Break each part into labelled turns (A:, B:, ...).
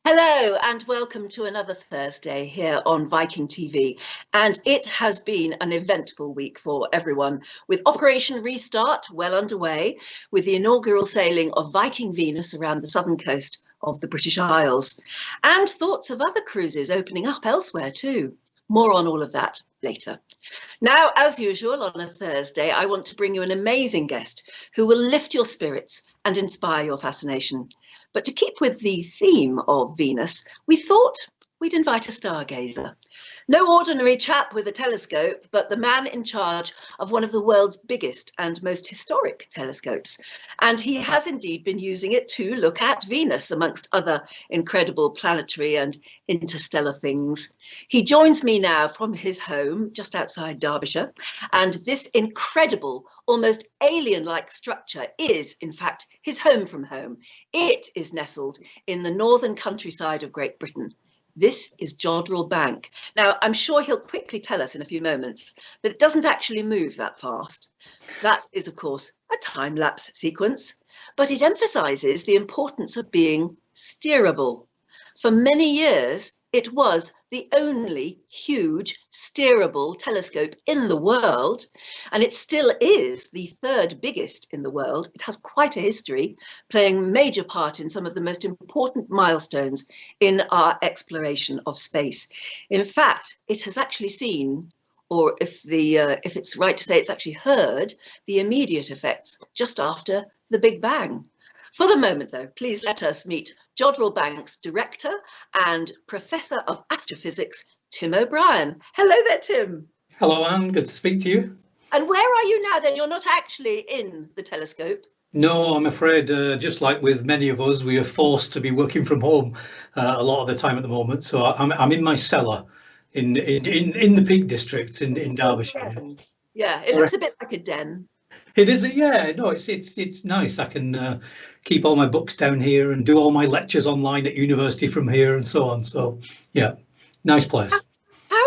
A: Hello and welcome to another Thursday here on Viking.TV. And it has been an eventful week for everyone, with Operation Restart well underway, with the inaugural sailing of Viking Venus around the southern coast of the British Isles, and thoughts of other cruises opening up elsewhere too. More on all of that later. Now, as usual on a Thursday, I want to bring you an amazing guest who will lift your spirits and inspire your fascination. But to keep with the theme of Venus, we thought we'd invite a stargazer. No ordinary chap with a telescope, but the man in charge of one of the world's biggest and most historic telescopes. And he has indeed been using it to look at Venus, amongst other incredible planetary and interstellar things. He joins me now from his home just outside Derbyshire, and this incredible, almost alien-like structure is, in fact, his home from home. It is nestled in the northern countryside of Great Britain. This is Jodrell Bank. Now, I'm sure he'll quickly tell us in a few moments that it doesn't actually move that fast. That is, of course, a time-lapse sequence, but it emphasises the importance of being steerable. For many years, it was the only huge steerable telescope in the world, and it still is the third biggest in the world. It has quite a history, playing a major part in some of the most important milestones in our exploration of space. In fact, it has actually seen, or if it's right to say it's actually heard, the immediate effects just after the Big Bang. For the moment, though, please let us meet Jodrell Bank's Director and Professor of Astrophysics, Tim O'Brien. Hello there, Tim.
B: Hello, Anne. Good to speak to you.
A: And where are you now, then? You're not actually in the telescope?
B: No, I'm afraid, just like with many of us, we are forced to be working from home a lot of the time at the moment. So I'm in my cellar in the Peak District in Derbyshire.
A: Yeah, it looks a bit like a den.
B: It is, yeah. No, it's nice. I can keep all my books down here and do all my lectures online at university from here and so on. So, yeah, nice place.
A: How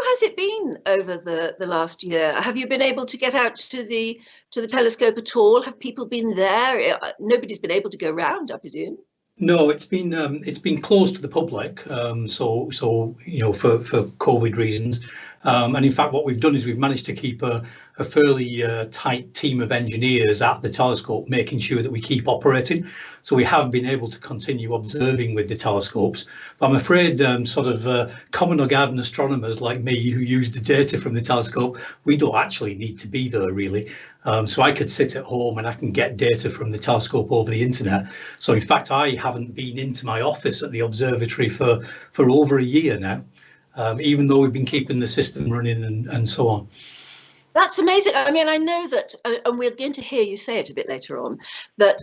A: has it been over the last year? Have you been able to get out to the telescope at all? Have people been there? Nobody's been able to go round, I presume.
B: No, it's been closed to the public, so you know, for COVID reasons. And in fact, what we've done is we've managed to keep a fairly tight team of engineers at the telescope, making sure that we keep operating. So we have been able to continue observing with the telescopes. But I'm afraid common or garden astronomers like me who use the data from the telescope, we don't actually need to be there really. So I could sit at home and I can get data from the telescope over the internet. So in fact, I haven't been into my office at the observatory for over a year now, even though we've been keeping the system running and so on.
A: That's amazing. I mean, I know that, and we're going to hear you say it a bit later on, that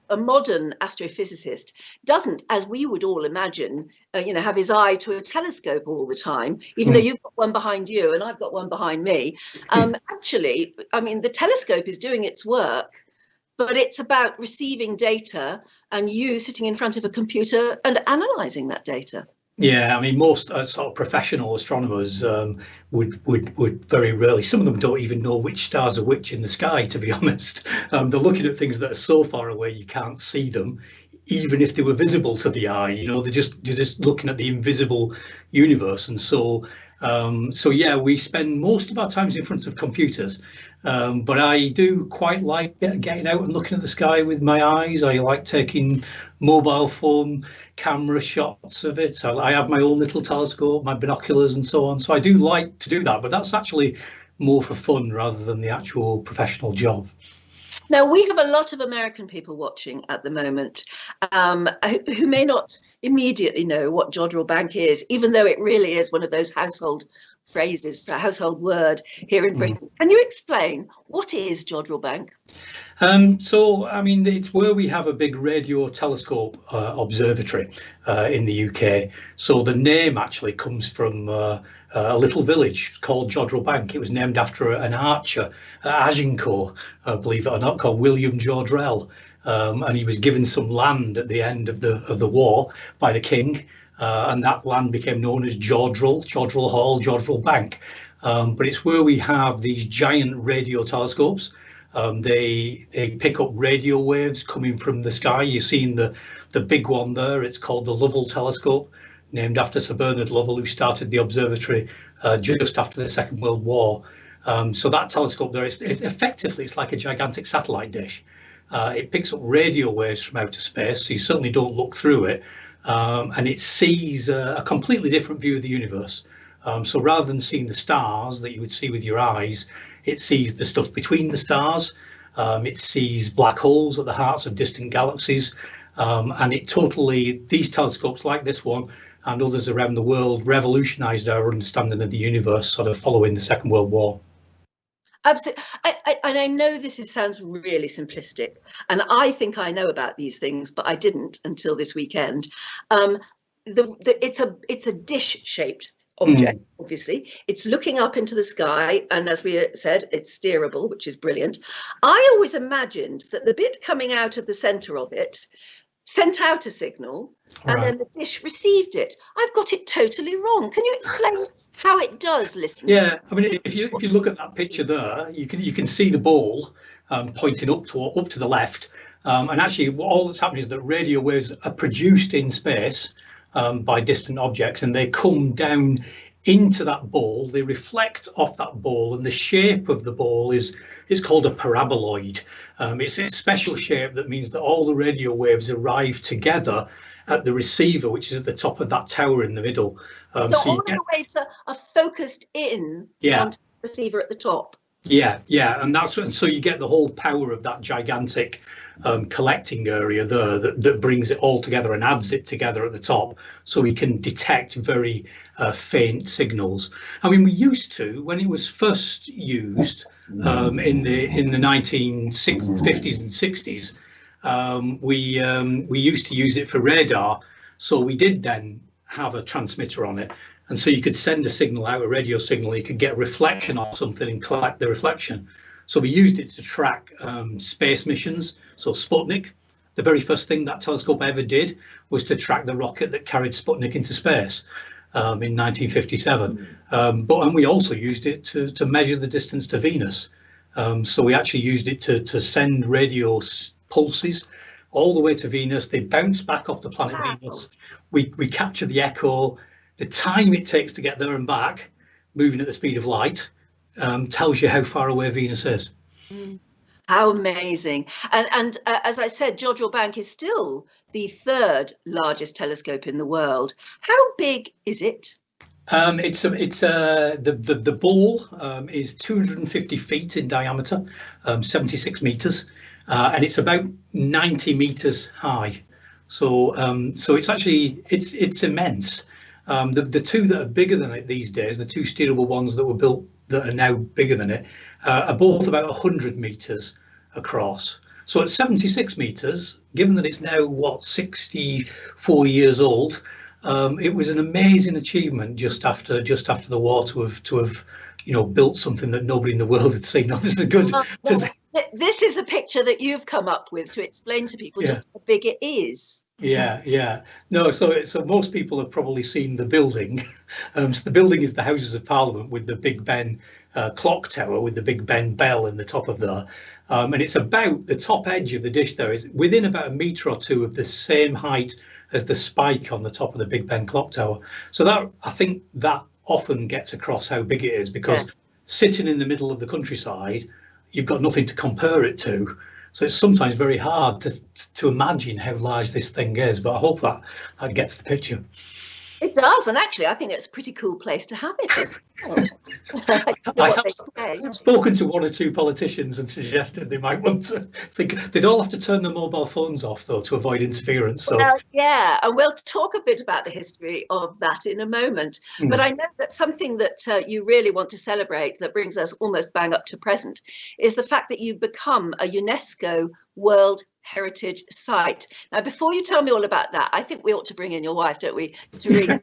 A: a modern astrophysicist doesn't, as we would all imagine, have his eye to a telescope all the time, even though you've got one behind you and I've got one behind me. Actually, I mean, the telescope is doing its work, but it's about receiving data and you sitting in front of a computer and analysing that data.
B: Yeah, I mean, most sort of professional astronomers would very rarely, some of them don't even know which stars are which in the sky, to be honest. They're looking at things that are so far away you can't see them, even if they were visible to the eye. You know, they're just looking at the invisible universe. And so yeah, we spend most of our times in front of computers. But I do quite like getting out and looking at the sky with my eyes. I like taking mobile phone camera shots of it. I have my own little telescope, my binoculars and so on. So I do like to do that, but that's actually more for fun rather than the actual professional job.
A: Now, we have a lot of American people watching at the moment who may not immediately know what Jodrell Bank is, even though it really is one of those household phrases, for a household word here in Britain. Can you explain what is Jodrell Bank?
B: So, I mean, it's where we have a big radio telescope observatory in the UK. So the name actually comes from a little village called Jodrell Bank. It was named after an archer at Agincourt, believe it or not, called William Jodrell. And he was given some land at the end of the war by the king. And that land became known as Jodrell Hall, Jodrell Bank. But it's where we have these giant radio telescopes. They pick up radio waves coming from the sky. You've seen the big one there. It's called the Lovell telescope, named after Sir Bernard Lovell, who started the observatory just after the Second World War. So that telescope there, it's like a gigantic satellite dish. It picks up radio waves from outer space, so you certainly don't look through it, and it sees a completely different view of the universe. So rather than seeing the stars that you would see with your eyes, it sees the stuff between the stars. It sees black holes at the hearts of distant galaxies, and these telescopes like this one and others around the world revolutionized our understanding of the universe, sort of following the Second World War.
A: Absolutely. And I know sounds really simplistic, and I think I know about these things, but I didn't until this weekend. It's a dish-shaped object, obviously. It's looking up into the sky, and as we said, it's steerable, which is brilliant. I always imagined that the bit coming out of the centre of it sent out a signal, and then the dish received it. I've got it totally wrong. Can you explain how it does, listeners?
B: Yeah, I mean, if you look at that picture there, you can see the ball pointing up to the left, and actually all that's happening is that radio waves are produced in space by distant objects, and they come down into that ball. They reflect off that ball, and the shape of the ball is called a paraboloid. It's a special shape that means that all the radio waves arrive together at the receiver, which is at the top of that tower in the middle.
A: So all of the waves are focused in onto the receiver at the top. Yeah,
B: and so you get the whole power of that gigantic collecting area there that brings it all together and adds it together at the top, so we can detect very faint signals. I mean, we used to, when it was first used in the 1950s and 60s, we used to use it for radar. So we did then have a transmitter on it, and so you could send a signal out, a radio signal. You could get a reflection of something and collect the reflection. So we used it to track space missions. So Sputnik, the very first thing that telescope ever did was to track the rocket that carried Sputnik into space in 1957. And we also used it to measure the distance to Venus. So we actually used it to send radio pulses all the way to Venus. They bounce back off the planet Venus. We capture the echo. The time it takes to get there and back, moving at the speed of light, tells you how far away Venus is.
A: How amazing. And as I said, Jodrell Bank is still the third largest telescope in the world. How big is it?
B: The ball is 250 feet in diameter, 76 meters, and it's about 90 meters high. So it's immense. The two that are bigger than it these days, the two steerable ones that were built that are now bigger than it, are both about 100 meters across. So at 76 meters, given that it's now 64 years old, it was an amazing achievement just after the war to have built something that nobody in the world had seen. This is good.
A: This is a picture that you've come up with to explain to people just how big it is.
B: Yeah. No, so most people have probably seen the building. So the building is the Houses of Parliament with the Big Ben clock tower with the Big Ben bell in the top of there. And it's about the top edge of the dish there is within about a metre or two of the same height as the spike on the top of the Big Ben clock tower. So I think that often gets across how big it is, because sitting in the middle of the countryside, you've got nothing to compare it to. So it's sometimes very hard to imagine how large this thing is, but I hope that gets the picture.
A: It does, and actually I think it's a pretty cool place to have it as well.
B: I've spoken to one or two politicians and suggested they might want to think they'd all have to turn their mobile phones off though to avoid interference. So
A: and we'll talk a bit about the history of that in a moment. But I know that something that you really want to celebrate, that brings us almost bang up to present, is the fact that you've become a UNESCO World Heritage Site. Now, before you tell me all about that, I think we ought to bring in your wife, don't we, Teresa,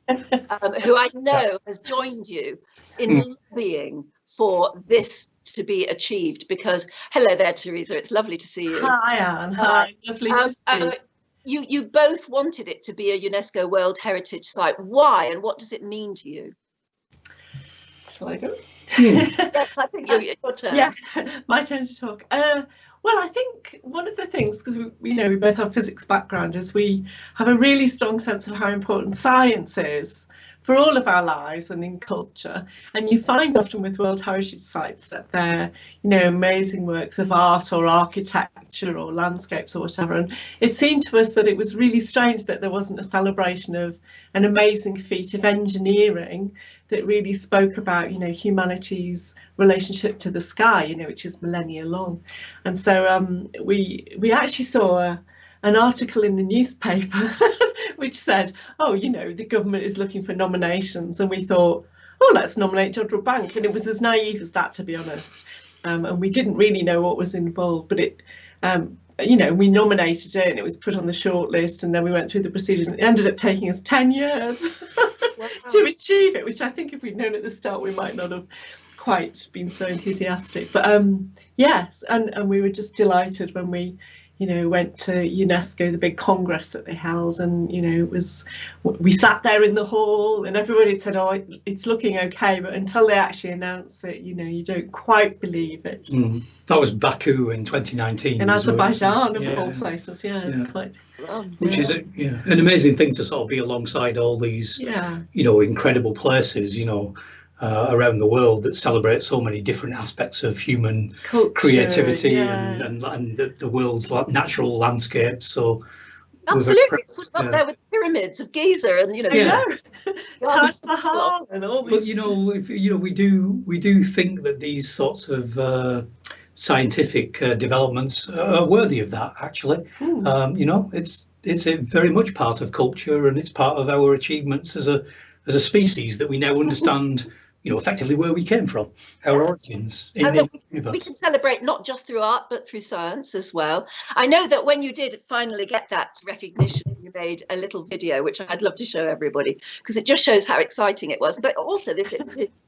A: who I know has joined you in lobbying for this to be achieved. Because, hello there, Teresa, it's lovely to see you.
C: Hi, Anne. Hi, lovely to see you.
A: You both wanted it to be a UNESCO World Heritage Site. Why, and what does it mean to you?
C: Shall I go?
A: Yes, I think your turn.
C: Yeah, my turn to talk. Well, I think one of the things, because we both have physics background, is we have a really strong sense of how important science is for all of our lives and in culture. And you find often with World Heritage Sites that they're, amazing works of art or architecture or landscapes or whatever. And it seemed to us that it was really strange that there wasn't a celebration of an amazing feat of engineering that really spoke about, humanity's relationship to the sky, which is millennia long. And so we actually saw an article in the newspaper which said, oh, the government is looking for nominations, and we thought, oh, let's nominate Jodrell Bank. And it was as naive as that, to be honest. And we didn't really know what was involved, but it we nominated it and it was put on the short list, and then we went through the procedure. It ended up taking us 10 years to achieve it, which I think if we'd known at the start we might not have quite been so enthusiastic. But yes, and we were just delighted when we went to UNESCO, the big congress that they held, and we sat there in the hall and everybody said, oh, it's looking okay, but until they actually announced it, you don't quite believe it.
B: That was Baku in 2019
C: in Azerbaijan, of all places. It's quite,
B: which is an amazing thing to sort of be alongside all these incredible places around the world that celebrate so many different aspects of human culture, creativity and the world's natural landscapes. So
A: absolutely, it's sort of up there with the pyramids of Giza and
C: Taj Mahal and all these.
B: But we do think that these sorts of scientific developments are worthy of that. Actually, it's a very much part of culture, and it's part of our achievements as a species that we now understand. Effectively where we came from, our origins in the universe.
A: We can celebrate not just through art, but through science as well. I know that when you did finally get that recognition, you made a little video, which I'd love to show everybody, because it just shows how exciting it was. But also this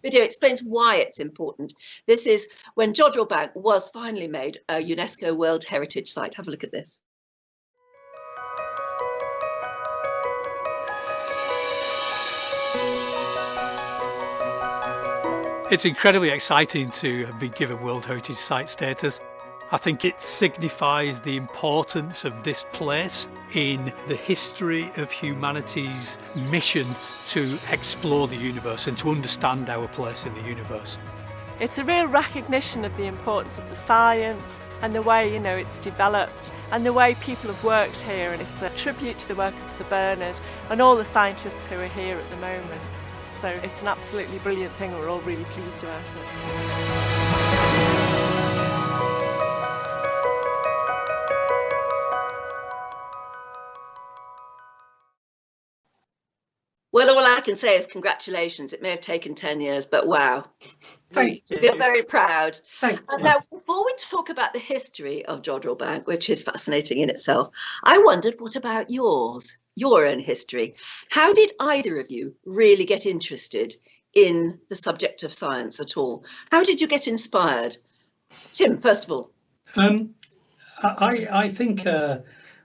A: video explains why it's important. This is when Jodrell Bank was finally made a UNESCO World Heritage Site. Have a look at this.
D: It's incredibly exciting to have been given World Heritage Site status. I think it signifies the importance of this place in the history of humanity's mission to explore the universe and to understand our place in the universe.
E: It's a real recognition of the importance of the science and the way, it's developed and the way people have worked here, and it's a tribute to the work of Sir Bernard and all the scientists who are here at the moment. So it's an absolutely brilliant thing. We're all really pleased about it.
A: Well, all I can say is congratulations. It may have taken 10 years, but wow.
C: Thank you.
A: I feel very proud.
C: Thank you.
A: Now, before we talk about the history of Jodrell Bank, which is fascinating in itself, I wondered, what about yours, your own history? How did either of you really get interested in the subject of science at all? How did you get inspired? Tim, first of all.
B: I think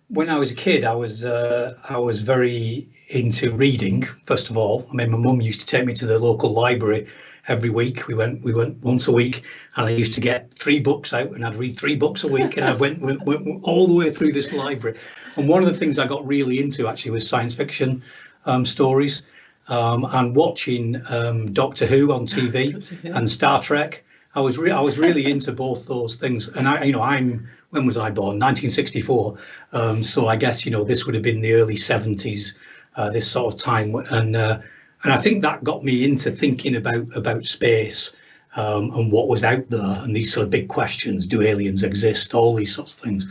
B: when I was a kid, I was very into reading. First of all, I mean, my mum used to take me to the local library every week. We went once a week, and I used to get 3 books out, and I'd read 3 books a week, and I went all the way through this library. And one of the things I got really into actually was science fiction stories. And watching Doctor Who on TV and Star Trek, I was really into both those things. And when was I born? 1964. So I guess this would have been the early 70s, this sort of time. And I think that got me into thinking about space and what was out there, and these sort of big questions: do aliens exist? All these sorts of things.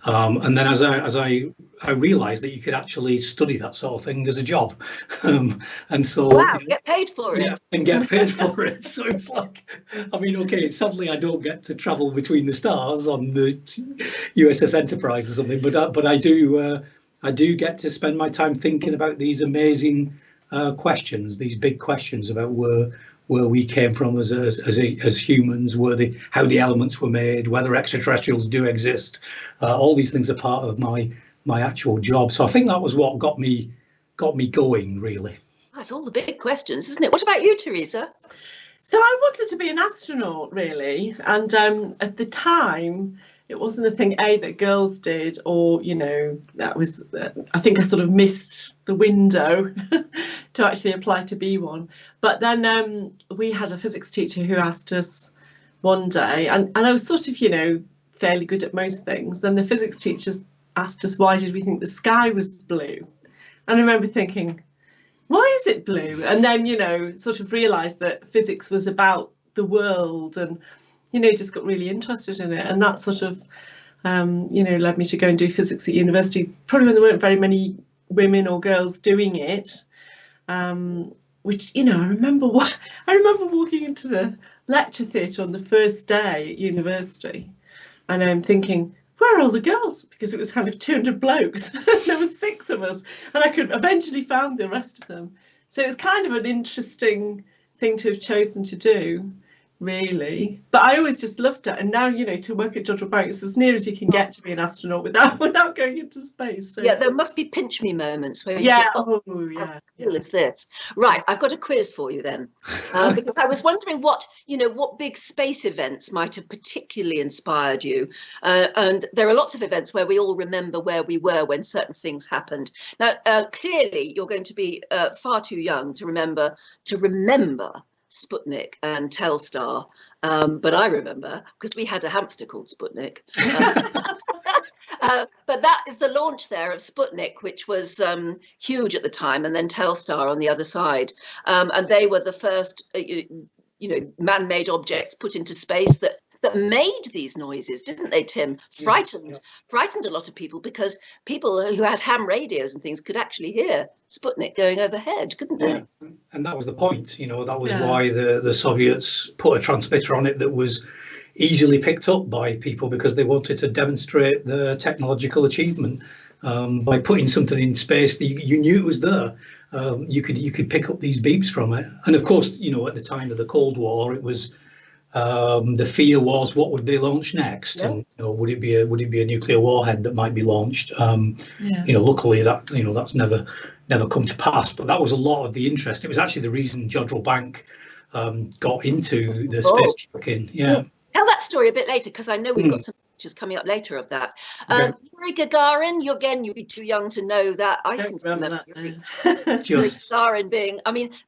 B: And then as I realised that you could actually study that sort of thing as a job, and so
A: get paid for it.
B: Yeah, and get paid for it. So it's like, I mean, okay, sadly I don't get to travel between the stars on the USS Enterprise or something, but I do get to spend my time thinking about these amazing questions, these big questions about where we came from as humans, how the elements were made, whether extraterrestrials do exist. All these things are part of my actual job. So I think that was what got me going, really.
A: That's all the big questions, isn't it? What about you, Teresa?
C: So I wanted to be an astronaut, really, and at the time it wasn't a thing that girls did, or that was I think I sort of missed the window to actually apply to be one. But then we had a physics teacher who asked us one day, and I was sort of fairly good at most things, and the physics teacher asked us why did we think the sky was blue, and I remember thinking, why is it blue? And then, sort of realised that physics was about the world, and, just got really interested in it. And that sort of, led me to go and do physics at university, probably when there weren't very many women or girls doing it, which, I remember walking into the lecture theatre on the first day at university, and I'm thinking, where are all the girls? Because it was kind of 200 blokes. There were 6 of us, and I could eventually found the rest of them. So it was kind of an interesting thing to have chosen to do, really. But I always just loved it. And now, to work at Jodrell Bank, it's as near as you can get to be an astronaut without going into space. So.
A: Yeah, there must be pinch me moments where you
C: yeah,
A: think, how cool is this? Right, I've got a quiz for you then, because I was wondering what big space events might have particularly inspired you. And there are lots of events where we all remember where we were when certain things happened. Now, clearly, you're going to be far too young to remember Sputnik and Telstar, but I remember because we had a hamster called Sputnik. But that is the launch there of Sputnik, which was huge at the time, and then Telstar on the other side, and they were the first man-made objects put into space that made these noises, didn't they, Tim? Frightened a lot of people, because people who had ham radios and things could actually hear Sputnik going overhead, couldn't they?
B: And that was the point, that was why the Soviets put a transmitter on it that was easily picked up by people, because they wanted to demonstrate the technological achievement. By putting something in space, you knew it was there. You could pick up these beeps from it. And of course, at the time of the Cold War, it was the fear was, what would they launch next? Yeah. And would it be a nuclear warhead that might be launched? Luckily that's never come to pass. But that was a lot of the interest. It was actually the reason Jodrell Bank got into the space tracking. Yeah.
A: Tell that story a bit later, because I know we've got some pictures coming up later of that. Yuri Gagarin, you'd be too young to know that. I seem to remember Yuri Gagarin being,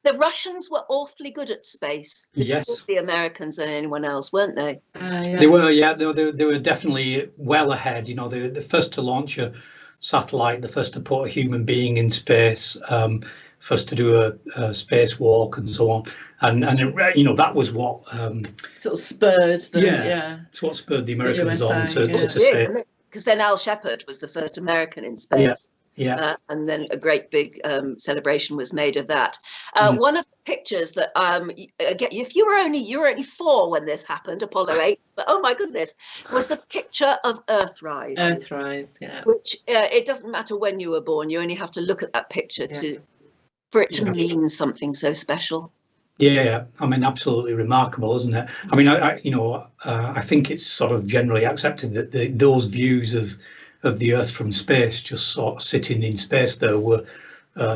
A: the Russians were awfully good at space before the Americans and anyone else, weren't they?
B: They were, they were definitely well ahead. The first to launch a satellite, the first to put a human being in space, first to do a spacewalk and so on. And that was what
C: sort of spurred
B: it's what spurred the Americans USA, on to say.
A: Because then Al Shepard was the first American in space. And then a great big celebration was made of that. One of the pictures that if you were only 4 when this happened, Apollo 8, but oh my goodness, was the picture of Earthrise.
C: Earthrise, yeah.
A: Which it doesn't matter when you were born; you only have to look at that picture for it to mean something so special.
B: Yeah, absolutely remarkable, isn't it? I think it's sort of generally accepted that those views of the Earth from space, just sort of sitting in space there, were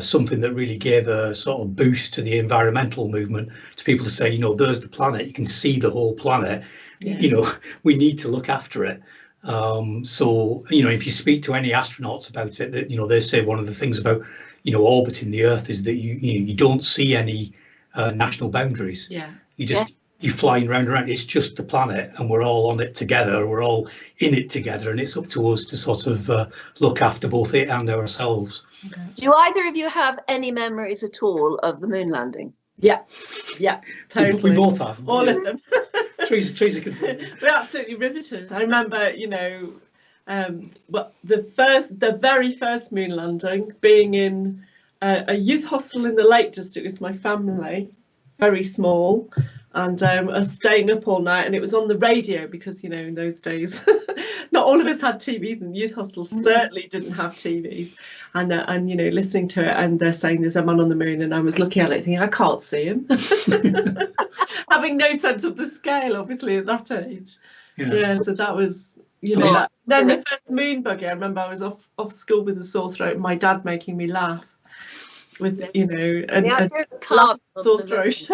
B: something that really gave a sort of boost to the environmental movement, to people to say, there's the planet, you can see the whole planet, we need to look after it. So, if you speak to any astronauts about it, that they say one of the things about orbiting the Earth is that you don't see any national boundaries. You're flying round and around. It's just the planet, and we're all on it together. We're all in it together, and it's up to us to sort of look after both it and ourselves.
A: Okay. Do either of you have any memories at all of the moon landing?
C: Yeah, totally.
B: We both have.
C: All of them.
B: Teresa can.
C: We're absolutely riveted. I remember, the very first moon landing, being in a youth hostel in the Lake District with my family, very small, and us staying up all night, and it was on the radio because in those days not all of us had TVs, and youth hostels certainly didn't have TVs, and listening to it, and they're saying there's a man on the moon, and I was looking at it thinking I can't see him, having no sense of the scale obviously at that age. So that was then the first moon buggy. I remember I was off school with a sore throat, and my dad making me laugh. with
A: Yes.
C: you know,
A: The idea of a card
C: lump
A: on
C: sore
A: the
C: throat.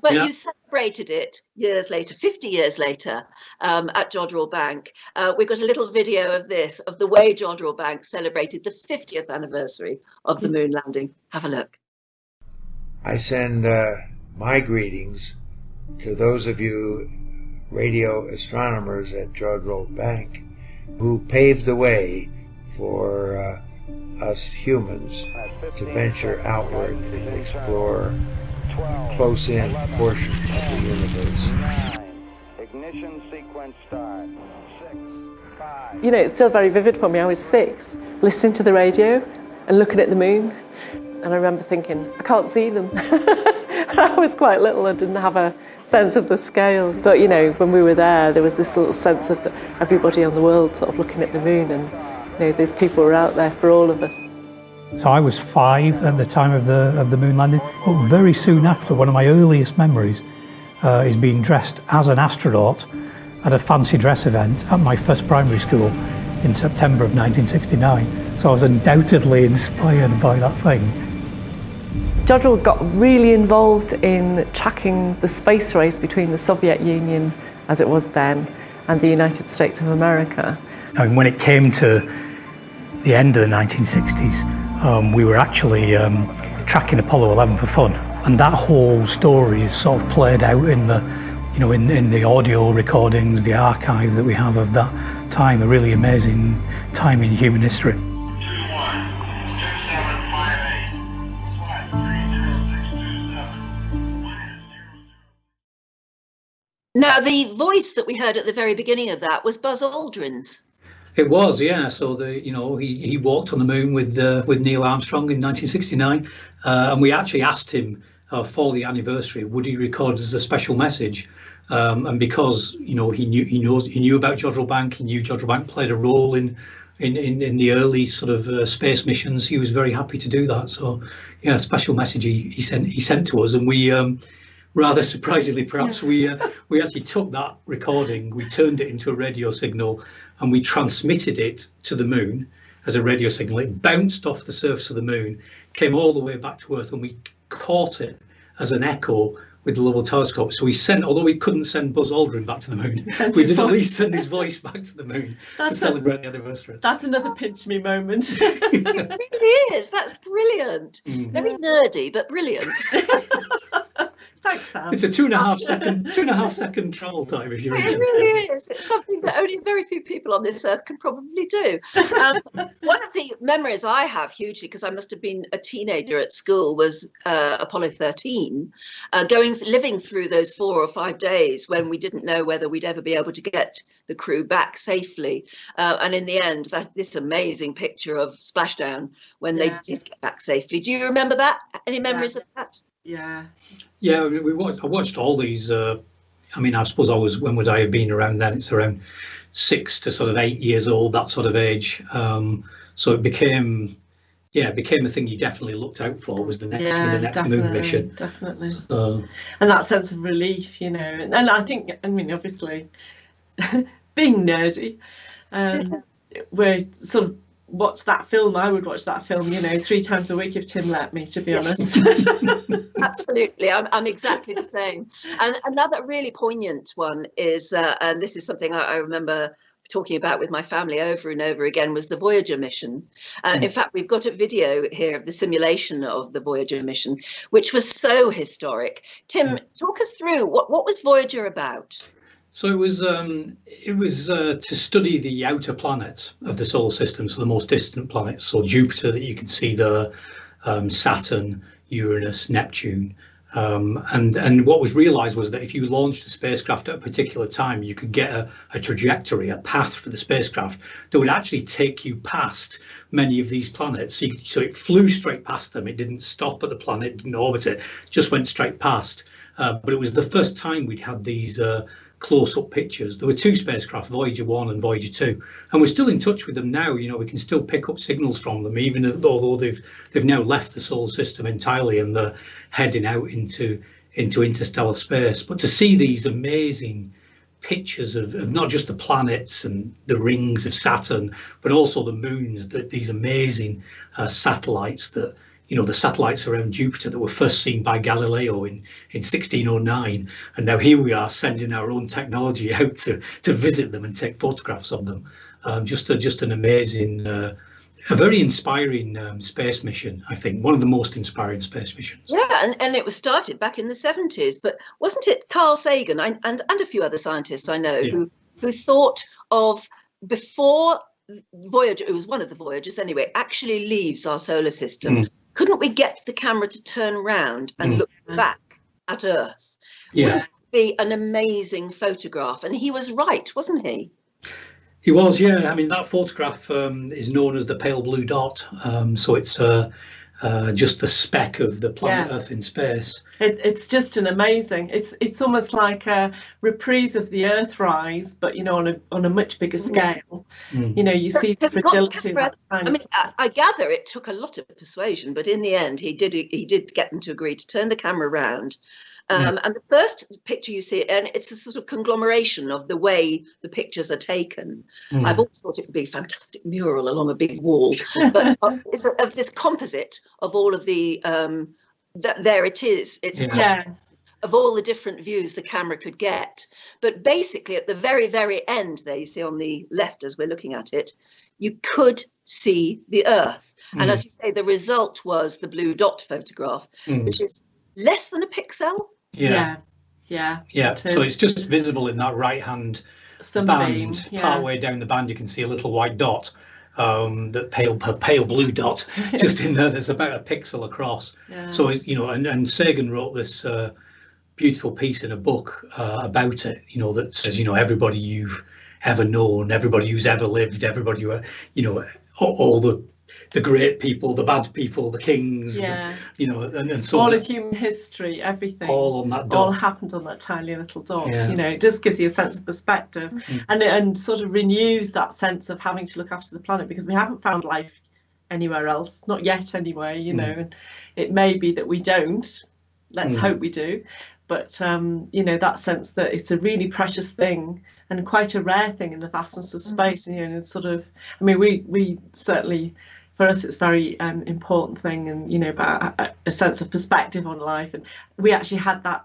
A: But
B: Yeah.
A: you celebrated it years later, 50 years later, at Jodrell Bank. We've got a little video of this, of the way Jodrell Bank celebrated the 50th anniversary of the moon landing. Have a look.
F: I send my greetings to those of you radio astronomers at Jodrell Bank who paved the way for us humans to venture outward and explore a close-in portion of the universe.
G: Ignition sequence start. 6, 5.
E: You know, it's still very vivid for me. I was 6, listening to the radio and looking at the moon. And I remember thinking, I can't see them. I was quite little and didn't have a sense of the scale. But, you know, when we were there was this little sense of everybody on the world sort of looking at the moon, and, you know, these people were out there for all of us.
D: So I was 5 at the time of the moon landing, but very soon after, one of my earliest memories is being dressed as an astronaut at a fancy dress event at my first primary school in September of 1969. So I was undoubtedly inspired by that thing.
E: Jodrell got really involved in tracking the space race between the Soviet Union, as it was then, and the United States of America.
D: And when it came to the end of the 1960s, we were actually tracking Apollo 11 for fun, and that whole story is sort of played out in the, you know, in the audio recordings, the archive that we have of that time. A really amazing time in human history.
A: Now, the voice that we heard at the very beginning of that was Buzz Aldrin's.
B: It was, yeah. So he walked on the moon with Neil Armstrong in 1969, and we actually asked him for the anniversary, would he record as a special message? And because, you know, he knew about Jodrell Bank, he knew Jodrell Bank played a role in the early sort of space missions. He was very happy to do that. So yeah, a special message he sent to us, and we rather surprisingly perhaps, we actually took that recording, we turned it into a radio signal, and we transmitted it to the moon as a radio signal. It bounced off the surface of the moon, came all the way back to Earth, and we caught it as an echo with the Lovell telescope. So we sent, although we couldn't send Buzz Aldrin back to the moon, we did at least send his voice back to the moon to celebrate the anniversary.
C: That's another pinch me moment.
A: It really is. That's brilliant. Very nerdy, but brilliant.
C: Thanks, Sam.
B: It's a 2.5 second travel time if you're
A: It
B: interested.
A: really is. It's something that only very few people on this earth can probably do. One of the memories I have hugely, because I must have been a teenager at school, was Apollo 13, living through those 4 or 5 days when we didn't know whether we'd ever be able to get the crew back safely. And in the end, this amazing picture of splashdown when they did get back safely. Do you remember that? Any memories of that?
C: Yeah.
B: Yeah, I watched all these. I mean, I suppose when would I have been around then? It's around 6 to sort of 8 years old, that sort of age. So it became a thing you definitely looked out for. Was the next moon mission?
C: Definitely. And that sense of relief, you know. And I think, I mean, obviously, being nerdy, we're sort of watch that film. I would watch that film, you know, 3 times a week if Tim let me, to be honest.
A: Absolutely, I'm exactly the same. And another really poignant one is, and this is something I remember talking about with my family over and over again, was the Voyager mission. In fact, we've got a video here of the simulation of the Voyager mission, which was so historic. Tim, talk us through what was Voyager about?
B: So it was to study the outer planets of the solar system, so the most distant planets, so Jupiter that you can see there, Saturn, Uranus, Neptune, and what was realised was that if you launched a spacecraft at a particular time, you could get a trajectory, a path for the spacecraft that would actually take you past many of these planets. So it flew straight past them. It didn't stop at the planet, didn't orbit it, just went straight past. But it was the first time we'd had these close-up pictures. There were 2 spacecraft, Voyager 1 and Voyager 2, and we're still in touch with them now. You know, we can still pick up signals from them, even although they've now left the solar system entirely and they're heading out into interstellar space. But to see these amazing pictures of not just the planets and the rings of Saturn, but also the moons, these amazing satellites that, the satellites around Jupiter that were first seen by Galileo in 1609. And now here we are sending our own technology out to visit them and take photographs of them. Just an amazing, a very inspiring space mission, I think, one of the most inspiring space missions.
A: Yeah, and it was started back in the 70s, but wasn't it Carl Sagan and a few other scientists I know who thought of, before Voyager, it was one of the Voyagers anyway, actually leaves our solar system, couldn't we get the camera to turn round and look back at Earth?
B: Yeah.
A: Wouldn't it be an amazing photograph? And he was right, wasn't he?
B: He was, yeah. I mean, that photograph is known as the pale blue dot. So it's just the speck of the planet Earth in space.
C: It's just an amazing. It's almost like a reprise of the Earthrise, but on a much bigger scale. You see the fragility of that time.
A: I mean, I gather it took a lot of persuasion, but in the end, he did get them to agree to turn the camera around. And the first picture you see, and it's a sort of conglomeration of the way the pictures are taken. I've always thought it would be a fantastic mural along a big wall, but it's of this composite of all of the, there it is. It's of all the different views the camera could get. But basically at the very, very end there, you see on the left as we're looking at it, you could see the Earth. And as you say, the result was the blue dot photograph, which is less than a pixel.
C: Yeah.
B: So it's just visible in that right hand band. Part way down the band, you can see a little white dot, that pale blue dot, just in there. There's about a pixel across. So and Sagan wrote this beautiful piece in a book about it. That says everybody you've ever known, everybody who's ever lived, everybody who, all the great people, the bad people, the kings, and so
C: all of human history, everything,
B: all on that dot.
C: All happened on that tiny little dot. It just gives you a sense of perspective, and sort of renews that sense of having to look after the planet, because we haven't found life anywhere else, not yet anyway. And it may be that we don't. Let's hope we do. But that sense that it's a really precious thing and quite a rare thing in the vastness of space. And it's sort of, I mean, we certainly, for us, it's very important thing, and about a sense of perspective on life. And we actually had that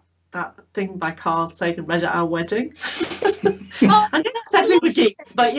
C: thing by Carl Sagan read at our wedding. I think I said we were geeks, but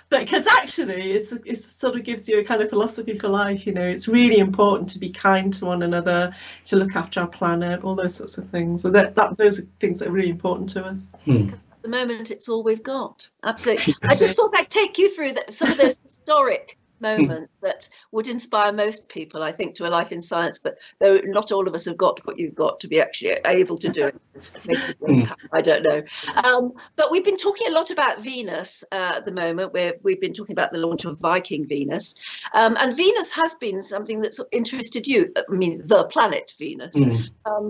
C: but because actually it sort of gives you a kind of philosophy for life. It's really important to be kind to one another, to look after our planet, all those sorts of things. So those are things that are really important to us.
A: At the moment, it's all we've got. Absolutely. I just thought I'd take you through some of those historic moments that would inspire most people, I think, to a life in science, but though not all of us have got what you've got to be actually able to do it. I don't know. But we've been talking a lot about Venus at the moment, where we've been talking about the launch of Viking Venus. And Venus has been something that's interested you. I mean, the planet Venus.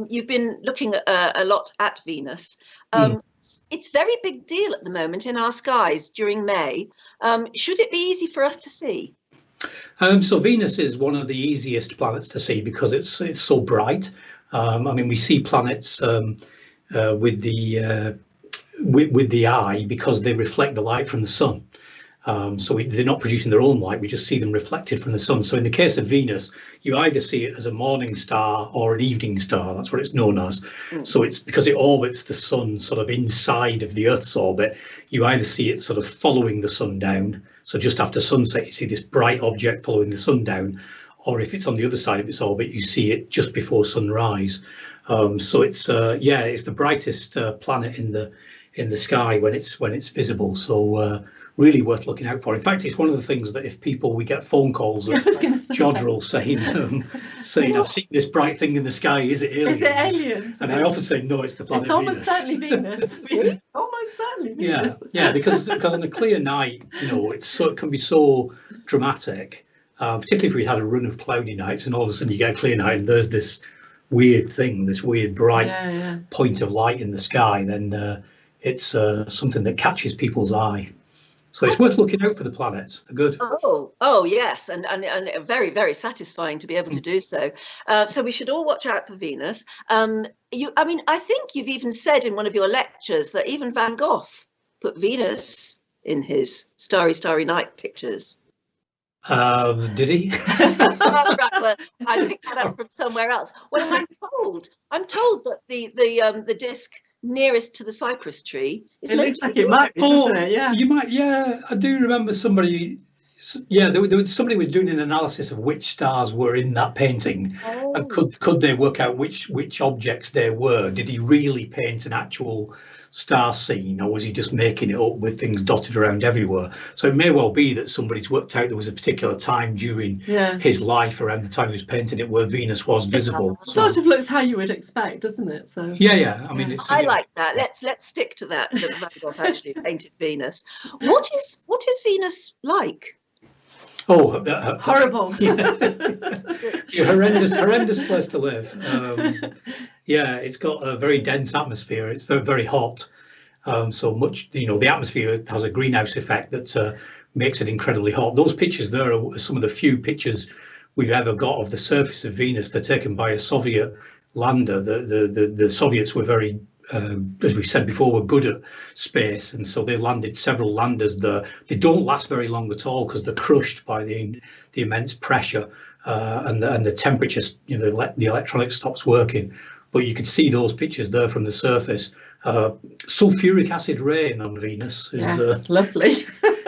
A: You've been looking a lot at Venus. It's a very big deal at the moment in our skies during May. Should it be easy for us to see?
B: So Venus is one of the easiest planets to see because it's so bright. I mean, we see planets with the eye because they reflect the light from the sun. So they're not producing their own light, we just see them reflected from the sun. So in the case of Venus, you either see it as a morning star or an evening star, that's what it's known as. So it's because it orbits the sun sort of inside of the Earth's orbit, you either see it sort of following the sun down, so just after sunset you see this bright object following the sun down, or if it's on the other side of its orbit you see it just before sunrise. So it's it's the brightest planet in the sky when it's visible. So really worth looking out for. In fact, it's one of the things that if we get phone calls of Jodrell saying I've seen this bright thing in the sky, is it aliens?
C: Is it aliens?
B: And I often say no, it's the planet Venus.
C: It's almost certainly Venus. Almost certainly Venus.
B: Yeah, because on a clear night, it can be so dramatic, particularly if we had a run of cloudy nights and all of a sudden you get a clear night and there's this weird thing, this weird bright point of light in the sky, then it's something that catches people's eye. So it's worth looking out for the planets. They're good.
A: Oh yes, and very, very satisfying to be able to do so. So we should all watch out for Venus. I think you've even said in one of your lectures that even Van Gogh put Venus in his Starry Night pictures.
B: Did he?
A: Right, well, I picked that up from somewhere else. Well, I'm told that the disc nearest to the cypress tree is
C: it looks like it might be, doesn't it? Yeah.
B: You might. Yeah, I do remember somebody. Yeah, there was somebody was doing an analysis of which stars were in that painting, and could they work out which objects they were? Did he really paint an actual star scene, or was he just making it up with things dotted around everywhere? So it may well be that somebody's worked out there was a particular time during his life, around the time he was painting it, where Venus was visible.
C: Sort of looks how you would expect, doesn't it? So
B: yeah. I mean,
A: I like that. Let's stick to that. That Van Gogh actually painted Venus. What is Venus like?
B: Oh,
C: horrible!
B: horrendous place to live. Yeah, it's got a very dense atmosphere. It's very, very hot. So much, the atmosphere has a greenhouse effect that makes it incredibly hot. Those pictures there are some of the few pictures we've ever got of the surface of Venus. They're taken by a Soviet lander. The Soviets were very, as we said before, were good at space, and so they landed several landers there. They don't last very long at all because they're crushed by the immense pressure and the temperatures. The electronics stops working. But you can see those pictures there from the surface. Sulfuric acid rain on Venus is
C: lovely.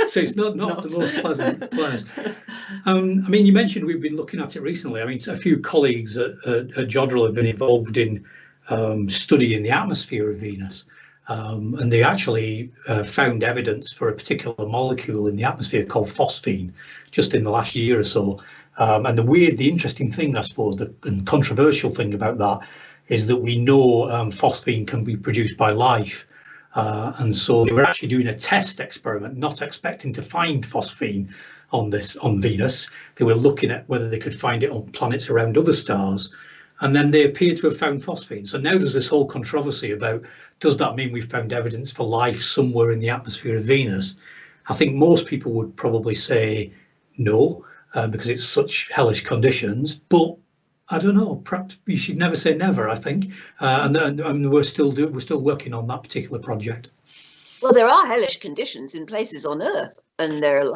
B: So it's not the most pleasant place. You mentioned we've been looking at it recently. A few colleagues at Jodrell have been involved in studying the atmosphere of Venus. And they actually found evidence for a particular molecule in the atmosphere called phosphine just in the last year or so. And the interesting thing, I suppose, and controversial thing about that is that we know phosphine can be produced by life. And so they were actually doing a test experiment, not expecting to find phosphine on Venus. They were looking at whether they could find it on planets around other stars. And then they appear to have found phosphine. So now there's this whole controversy about, does that mean we've found evidence for life somewhere in the atmosphere of Venus? I think most people would probably say no, because it's such hellish conditions. But I don't know. Perhaps you should never say never, I think. And we're still working on that particular project.
A: Well, there are hellish conditions in places on Earth, and
C: there's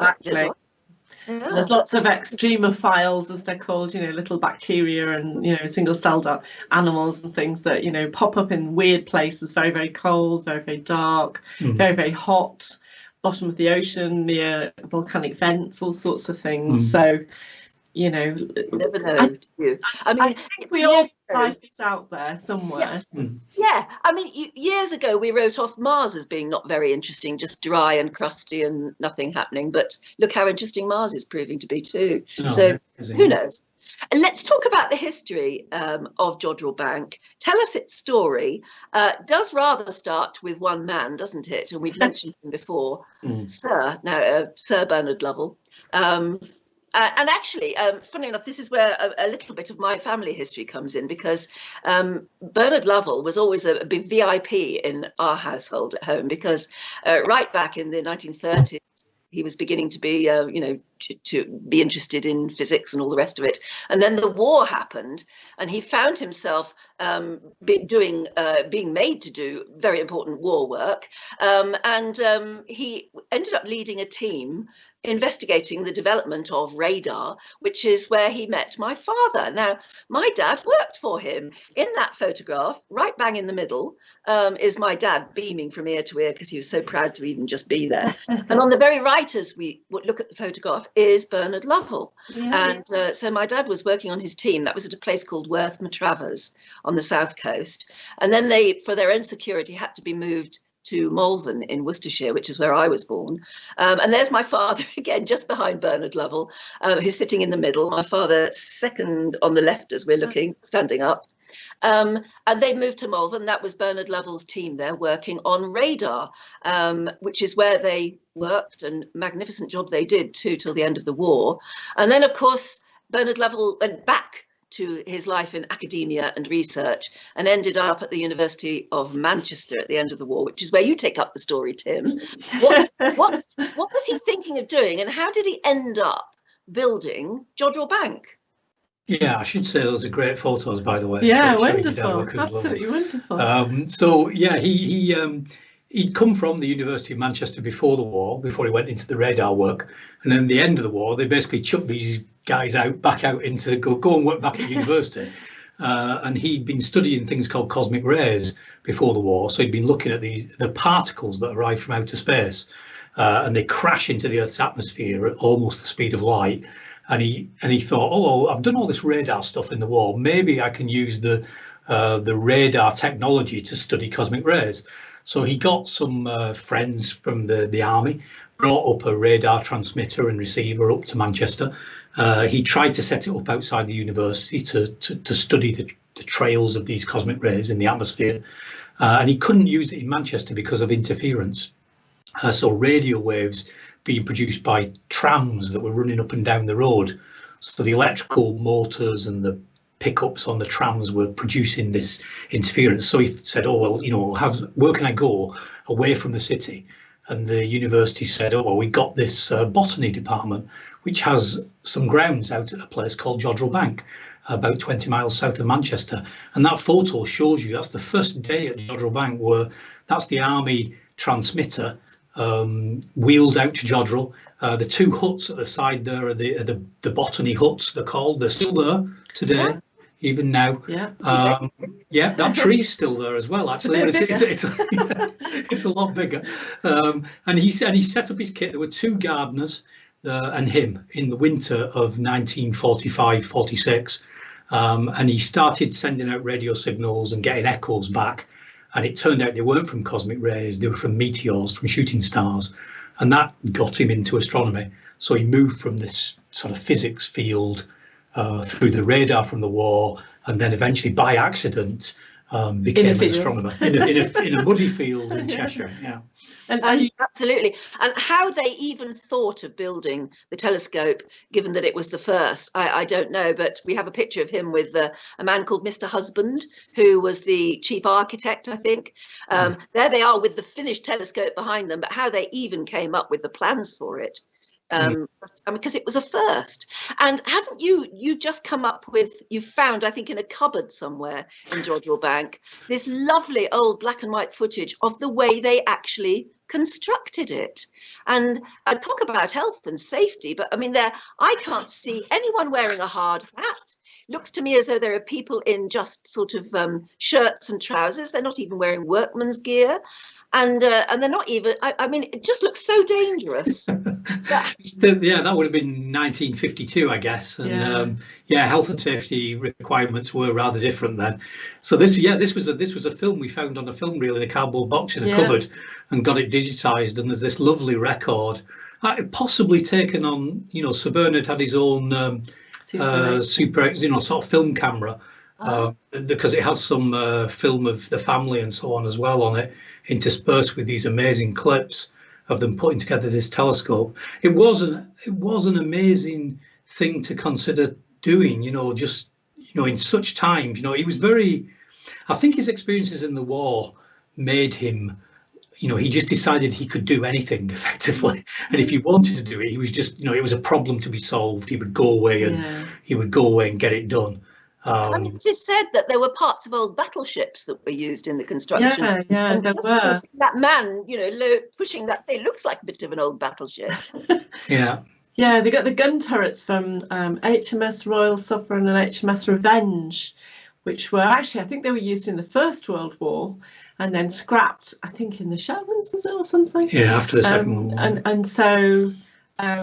C: lots of extremophiles, as they're called, little bacteria and single-celled animals and things that pop up in weird places, very, very cold, very, very dark, very, very hot, bottom of the ocean, near volcanic vents, all sorts of things. So you never know. I think we all life is out there somewhere.
A: Yeah. Years ago we wrote off Mars as being not very interesting, just dry and crusty and nothing happening. But look how interesting Mars is proving to be too. So who knows? And let's talk about the history of Jodrell Bank. Tell us its story. Does rather start with one man, doesn't it? And we've mentioned him before, Sir Bernard Lovell. And actually, funny enough, this is where a little bit of my family history comes in, because Bernard Lovell was always a big VIP in our household at home, because right back in the 1930s, he was beginning to be, to be interested in physics and all the rest of it. And then the war happened, and he found himself being made to do very important war work. And he ended up leading a team investigating the development of radar, which is where he met my father. Now, my dad worked for him. In that photograph, right bang in the middle, is my dad beaming from ear to ear because he was so proud to even just be there. And on the very right, as we look at the photograph, is Bernard Lovell. Yeah. And so my dad was working on his team. That was at a place called Worth Matravers on the south coast. And then they, for their own security, had to be moved to Malvern in Worcestershire, which is where I was born. And there's my father again, just behind Bernard Lovell, who's sitting in the middle. My father second on the left as we're looking, standing up. And they moved to Malvern. That was Bernard Lovell's team there working on radar, which is where they worked, and magnificent job they did too till the end of the war. And then, of course, Bernard Lovell went back to his life in academia and research and ended up at the University of Manchester at the end of the war, which is where you take up the story, Tim. What was he thinking of doing, and how did he end up building Jodrell Bank?
B: Yeah, I should say those are great photos, by the way.
C: Yeah, wonderful, absolutely wonderful.
B: So yeah, he'd come from the University of Manchester before the war, before he went into the radar work, and then at the end of the war, they basically chucked these guys back out into go and work back at university. And he'd been studying things called cosmic rays before the war, so he'd been looking at the particles that arrive from outer space, and they crash into the Earth's atmosphere at almost the speed of light. And he thought, oh, I've done all this radar stuff in the war. Maybe I can use the radar technology to study cosmic rays. So he got some friends from the army, brought up a radar transmitter and receiver up to Manchester. He tried to set it up outside the university to study the trails of these cosmic rays in the atmosphere. And he couldn't use it in Manchester because of interference. So radio waves being produced by trams that were running up and down the road. So the electrical motors and the pickups on the trams were producing this interference. So he said, oh, well, where can I go away from the city? And the university said, oh, well, we got this botany department, which has some grounds out at a place called Jodrell Bank, about 20 miles south of Manchester. And that photo shows you that's the first day at Jodrell Bank, where that's the army transmitter wheeled out to Jodrell. The two huts at the side there are the botany huts, they're called. They're still there today, even now. Yeah, that tree's still there as well, actually. It's a lot bigger. And he set up his kit. There were two gardeners and him in the winter of 1945-46. And he started sending out radio signals and getting echoes back. And it turned out they weren't from cosmic rays, they were from meteors, from shooting stars. And that got him into astronomy. So he moved from this sort of physics field through the radar from the war, and then eventually by accident became an astronomer in a muddy field in Cheshire. Yeah.
A: And absolutely. And how they even thought of building the telescope, given that it was the first, I don't know, but we have a picture of him with a man called Mr. Husband, who was the chief architect, I think. There they are with the finished telescope behind them, but how they even came up with the plans for it. Because it was a first. And haven't you just come up with, you found, I think in a cupboard somewhere in Jodrell Bank, this lovely old black and white footage of the way they actually constructed it. And I talk about health and safety, but I mean, I can't see anyone wearing a hard hat. Looks to me as though there are people in just sort of shirts and trousers. They're not even wearing workman's gear. And they're not even, I mean, it just looks so dangerous.
B: That would have been 1952, I guess. And health and safety requirements were rather different then. So this was a film we found on a film reel in a cardboard box in a cupboard and got it digitized. And there's this lovely record, possibly taken on, Sir Bernard had his own super, sort of film camera, because it has some film of the family and so on as well on it, interspersed with these amazing clips of them putting together this telescope. It was an amazing thing to consider doing, in such times. He was I think his experiences in the war made him, he just decided he could do anything effectively. And if he wanted to do it, he was just, it was a problem to be solved. He would go away and get it done.
A: I mean, it is said that there were parts of old battleships that were used in the construction.
C: And there were.
A: That man, pushing that thing looks like a bit of an old battleship.
C: Yeah, they got the gun turrets from HMS Royal Sovereign and HMS Revenge, which were actually, I think they were used in the First World War and then scrapped, I think, in the Shetlands, was it, or something?
B: Yeah, after the Second World War.
C: And so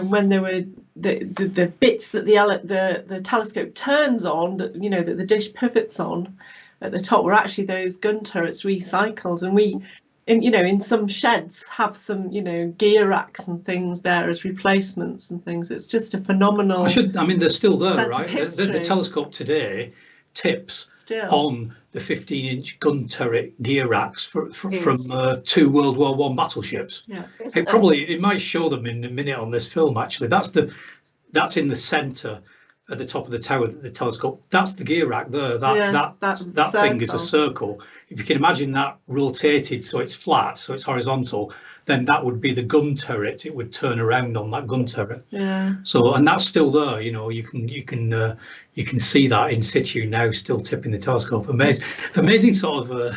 C: when there were the bits that the telescope turns on, that that the dish pivots on at the top, were actually those gun turrets recycled. And we, in some sheds, have some gear racks and things there as replacements and things. It's just a phenomenal.
B: They're still there, right? The telescope today tips on the 15-inch gun turret gear racks from two World War I battleships.
C: Yeah,
B: it might show them in a minute on this film. Actually, that's in the centre at the top of the tower, the telescope, that's the gear rack there. That thing is a circle. If you can imagine that rotated so it's flat, so it's horizontal, then that would be the gun turret. It would turn around on that gun turret.
C: Yeah.
B: So, and that's still there. You know, you can see that in situ now, still tipping the telescope. Amazing sort of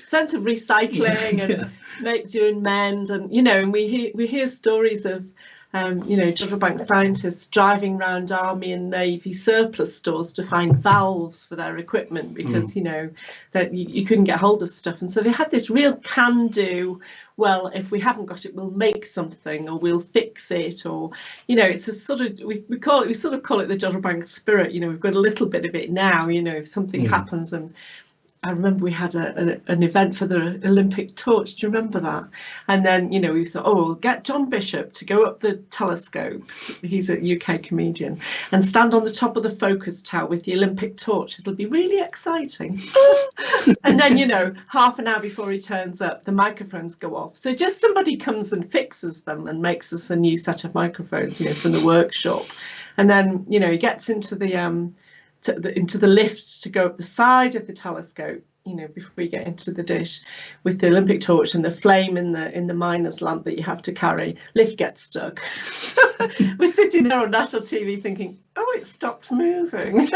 C: sense of recycling and make do and mend, and you know, and we hear stories of you know, Jodrell Bank scientists driving around army and navy surplus stores to find valves for their equipment because you know that you couldn't get hold of stuff, and so they had this real can-do. Well, if we haven't got it, we'll make something, or we'll fix it, or you know, it's a sort of we sort of call it the Jodrell Bank spirit. You know, we've got a little bit of it now. You know, if something happens, and I remember we had an event for the Olympic torch. Do you remember that? And then, you know, we thought, oh, we'll get John Bishop to go up the telescope. He's a UK comedian, and stand on the top of the focus tower with the Olympic torch. It'll be really exciting. And then, you know, half an hour before he turns up, the microphones go off. So just somebody comes and fixes them and makes us a new set of microphones, you know, from the workshop. And then, you know, he gets into the lift to go up the side of the telescope, you know, before we get into the dish with the Olympic torch and the flame in the miner's lamp that you have to carry. Lift gets stuck. We're sitting there on national TV thinking, oh, it stopped moving.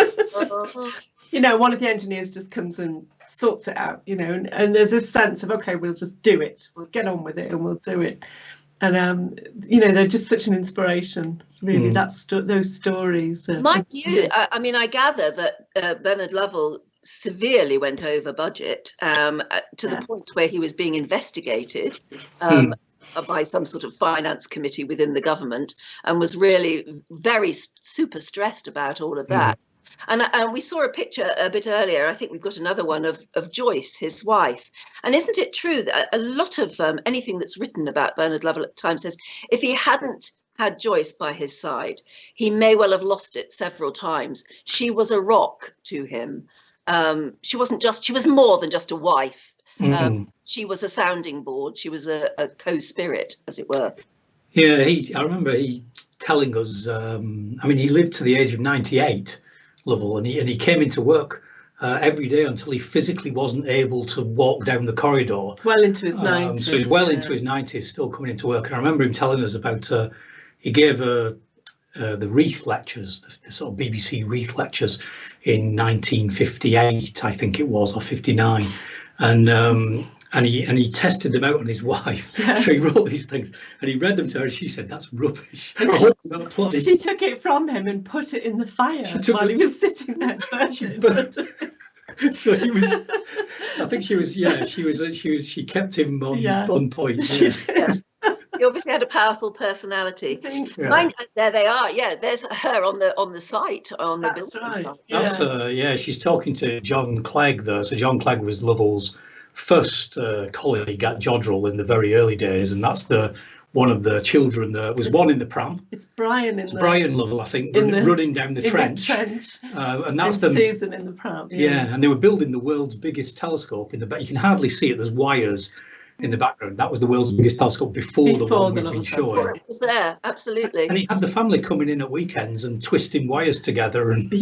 C: You know, one of the engineers just comes and sorts it out, you know, and there's this sense of, okay, we'll just do it. We'll get on with it and we'll do it. And you know, they're just such an inspiration. It's really those stories.
A: Mind you, I mean, I gather that Bernard Lovell severely went over budget to the point where he was being investigated by some sort of finance committee within the government, and was really very super stressed about all of that. And we saw a picture a bit earlier. I think we've got another one of Joyce, his wife. And isn't it true that a lot of anything that's written about Bernard Lovell at the time says if he hadn't had Joyce by his side, he may well have lost it several times. She was a rock to him. She was more than just a wife. She was a sounding board. She was a co-spirit, as it were.
B: Yeah, I remember he telling us, I mean, he lived to the age of 98. Lovell, and he came into work every day until he physically wasn't able to walk down the corridor.
C: Well into his 90s.
B: So he's well into his 90s, still coming into work. And I remember him telling us about he gave the Wreath lectures, the sort of BBC Wreath lectures in 1958, I think it was, or 59, and he tested them out on his wife. So he wrote these things and he read them to her, and she said, that's rubbish.
C: She took it from him and put it in the fire while he was sitting there.
B: So he was, I think she kept him on point.
A: He obviously had a powerful personality. There they are. Yeah, there's her on the site, on the building site.
B: She's talking to John Clegg there. So John Clegg was Lovell's first colleague at Jodrell in the very early days, and that's one of the children. There was one in the pram.
C: It's Brian
B: Brian Lovell, I think, running down the trench. And that's
C: Susan in the pram.
B: Yeah, and they were building the world's biggest telescope in the back. You can hardly see it. There's wires in the background. That was the world's biggest telescope before the one we've been showing.
A: It was there, absolutely.
B: And he had the family coming in at weekends and twisting wires together and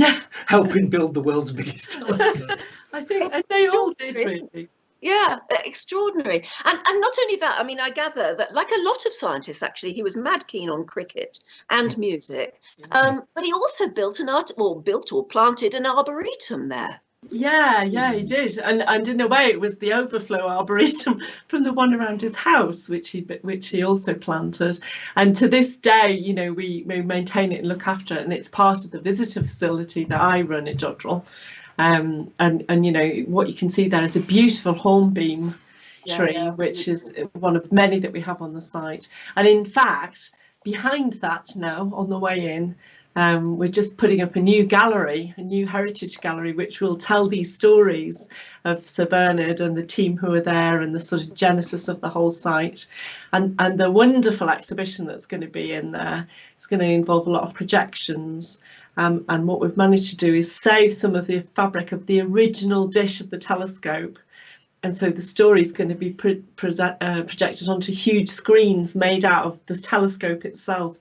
B: helping build the world's biggest telescope.
C: I think they all did, really.
A: Yeah, extraordinary. And not only that, I mean, I gather that, like a lot of scientists, actually, he was mad keen on cricket and music. But he also built or planted an arboretum there.
C: Yeah, he did. And in a way, it was the overflow arboretum from the one around his house, which he also planted. And to this day, you know, we maintain it and look after it. And it's part of the visitor facility that I run at Jodrell. And you know, what you can see there is a beautiful hornbeam tree, which is one of many that we have on the site. And in fact, behind that now, on the way in, we're just putting up a new gallery, a new heritage gallery, which will tell these stories of Sir Bernard and the team who are there and the sort of genesis of the whole site. And the wonderful exhibition that's going to be in there is going to involve a lot of projections. And what we've managed to do is save some of the fabric of the original dish of the telescope so the story is going to be projected onto huge screens made out of the telescope itself.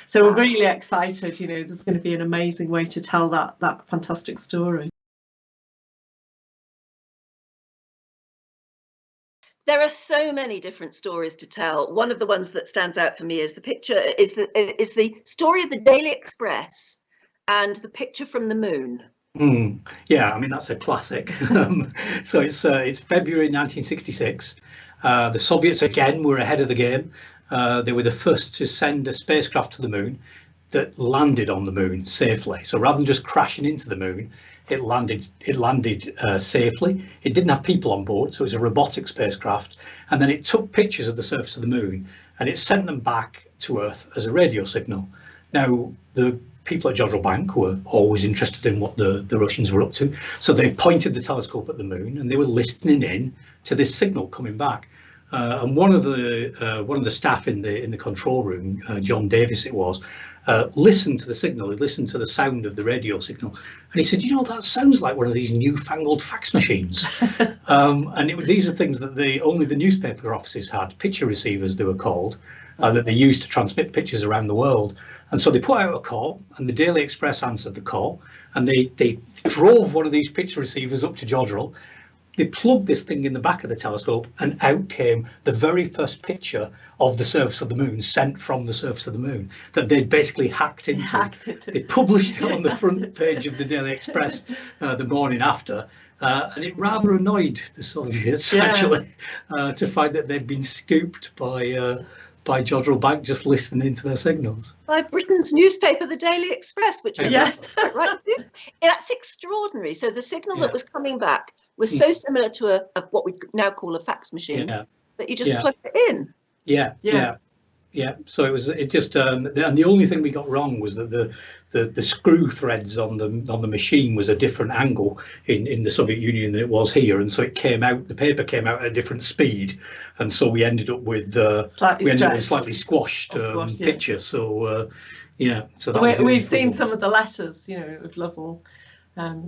C: So we're really excited. You know, there's going to be an amazing way to tell that fantastic story.
A: There are so many different stories to tell. One of the ones that stands out for me is the story of the Daily Express and the picture from the moon.
B: Yeah, I mean, that's a classic. So it's February 1966. The Soviets again were ahead of the game. They were the first to send a spacecraft to the moon that landed on the moon safely. So rather than just crashing into the moon, it landed safely. It didn't have people on board, so it was a robotic spacecraft. And then it took pictures of the surface of the moon and it sent them back to Earth as a radio signal. Now, the people at Jodrell Bank were always interested in what the Russians were up to, so they pointed the telescope at the moon and they were listening in to this signal coming back. And one of the staff in the control room, John Davis it was, listened to the signal. He listened to the sound of the radio signal, and he said, "You know, that sounds like one of these newfangled fax machines." And these are things that only the newspaper offices had, picture receivers they were called, that they used to transmit pictures around the world. And so they put out a call, and the Daily Express answered the call, and they drove one of these picture receivers up to Jodrell. They plugged this thing in the back of the telescope, and out came the very first picture of the surface of the moon sent from the surface of the moon that they'd basically hacked into. They published it on the front page of the Daily Express the morning after, and it rather annoyed the Soviets actually to find that they'd been scooped by Jodrell Bank just listening into their signals.
A: By Britain's newspaper, the Daily Express, which was right. That's extraordinary. So the signal that was coming back was so similar to what we now call a fax machine that you just plugged it in. Yeah. So it just and the only thing we got wrong was that the screw threads on the machine was a different angle in the Soviet Union than it was here, and so the paper came out at a different speed, and so we ended up with a slightly squashed picture. So so that
C: we've seen some of the letters, you know, of Lovell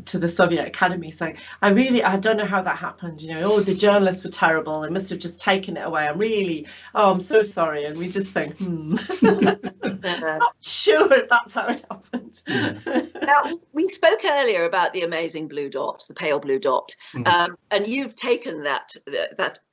C: to the Soviet Academy saying, I don't know how that happened, you know, oh, the journalists were terrible, they must have just taken it away, I'm so sorry. And we just think, not sure if that's how it happened.
A: Now, we spoke earlier about the amazing blue dot, the pale blue dot, and you've taken that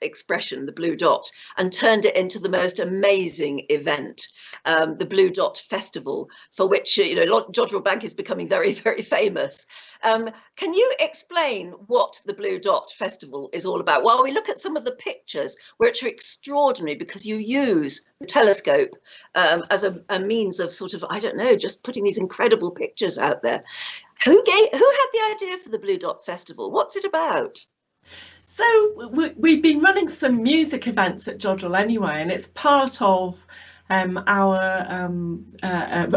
A: expression, the blue dot, and turned it into the most amazing event, the Blue Dot Festival, for which Jodrell Bank is becoming very, very famous. Can you explain what the Blue Dot Festival is all about? While we look at some of the pictures, which are extraordinary because you use the telescope as a means of sort of, I don't know, just putting these incredible pictures out there. Who had the idea for the Blue Dot Festival? What's it about?
C: So we've been running some music events at Jodrell anyway, and it's part of our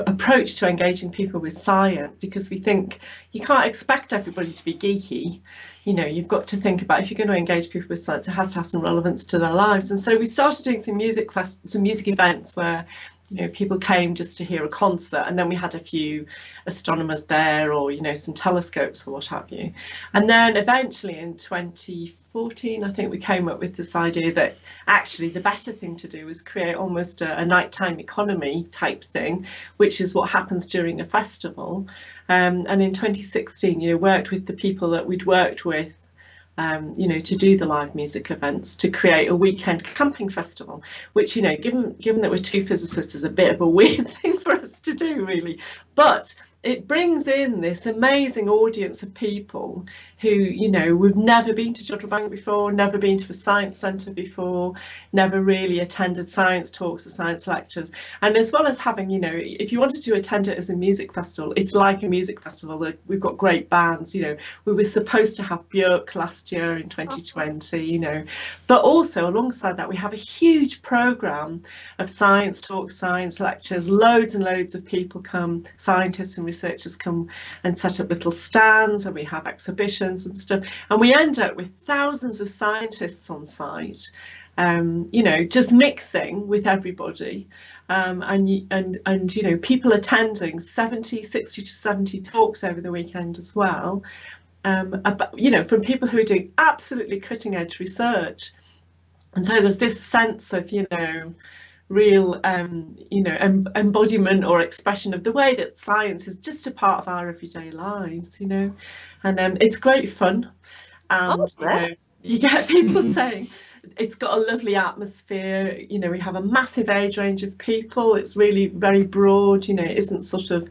C: approach to engaging people with science, because we think you can't expect everybody to be geeky. You know, you've got to think about, if you're going to engage people with science, it has to have some relevance to their lives. And so we started doing some music events where, you know, people came just to hear a concert, and then we had a few astronomers there, or, you know, some telescopes or what have you. And then eventually in 2014, I think we came up with this idea that actually the better thing to do was create almost a nighttime economy type thing, which is what happens during a festival. And in 2016, you know, worked with the people that we'd worked with, you know, to do the live music events, to create a weekend camping festival, which, you know, given that we're two physicists, is a bit of a weird thing for us to do, really. But it brings in this amazing audience of people who, you know, we've never been to Jodrell Bank before, never been to a science centre before, never really attended science talks or science lectures. And as well as having, you know, if you wanted to attend it as a music festival, it's like a music festival. We've got great bands, you know, we were supposed to have Björk last year in 2020, you know, but also alongside that, we have a huge programme of science talks, science lectures, loads and loads of people come, scientists and researchers come and set up little stands, and we have exhibitions and stuff, and we end up with thousands of scientists on site, you know, just mixing with everybody, and you know, people attending 60 to 70 talks over the weekend as well. about, you know, from people who are doing absolutely cutting edge research. And so there's this sense of, you know, real, you know, embodiment or expression of the way that science is just a part of our everyday lives, you know, and it's great fun. And you know, you get people saying it's got a lovely atmosphere, you know, we have a massive age range of people, it's really very broad, you know, it isn't sort of,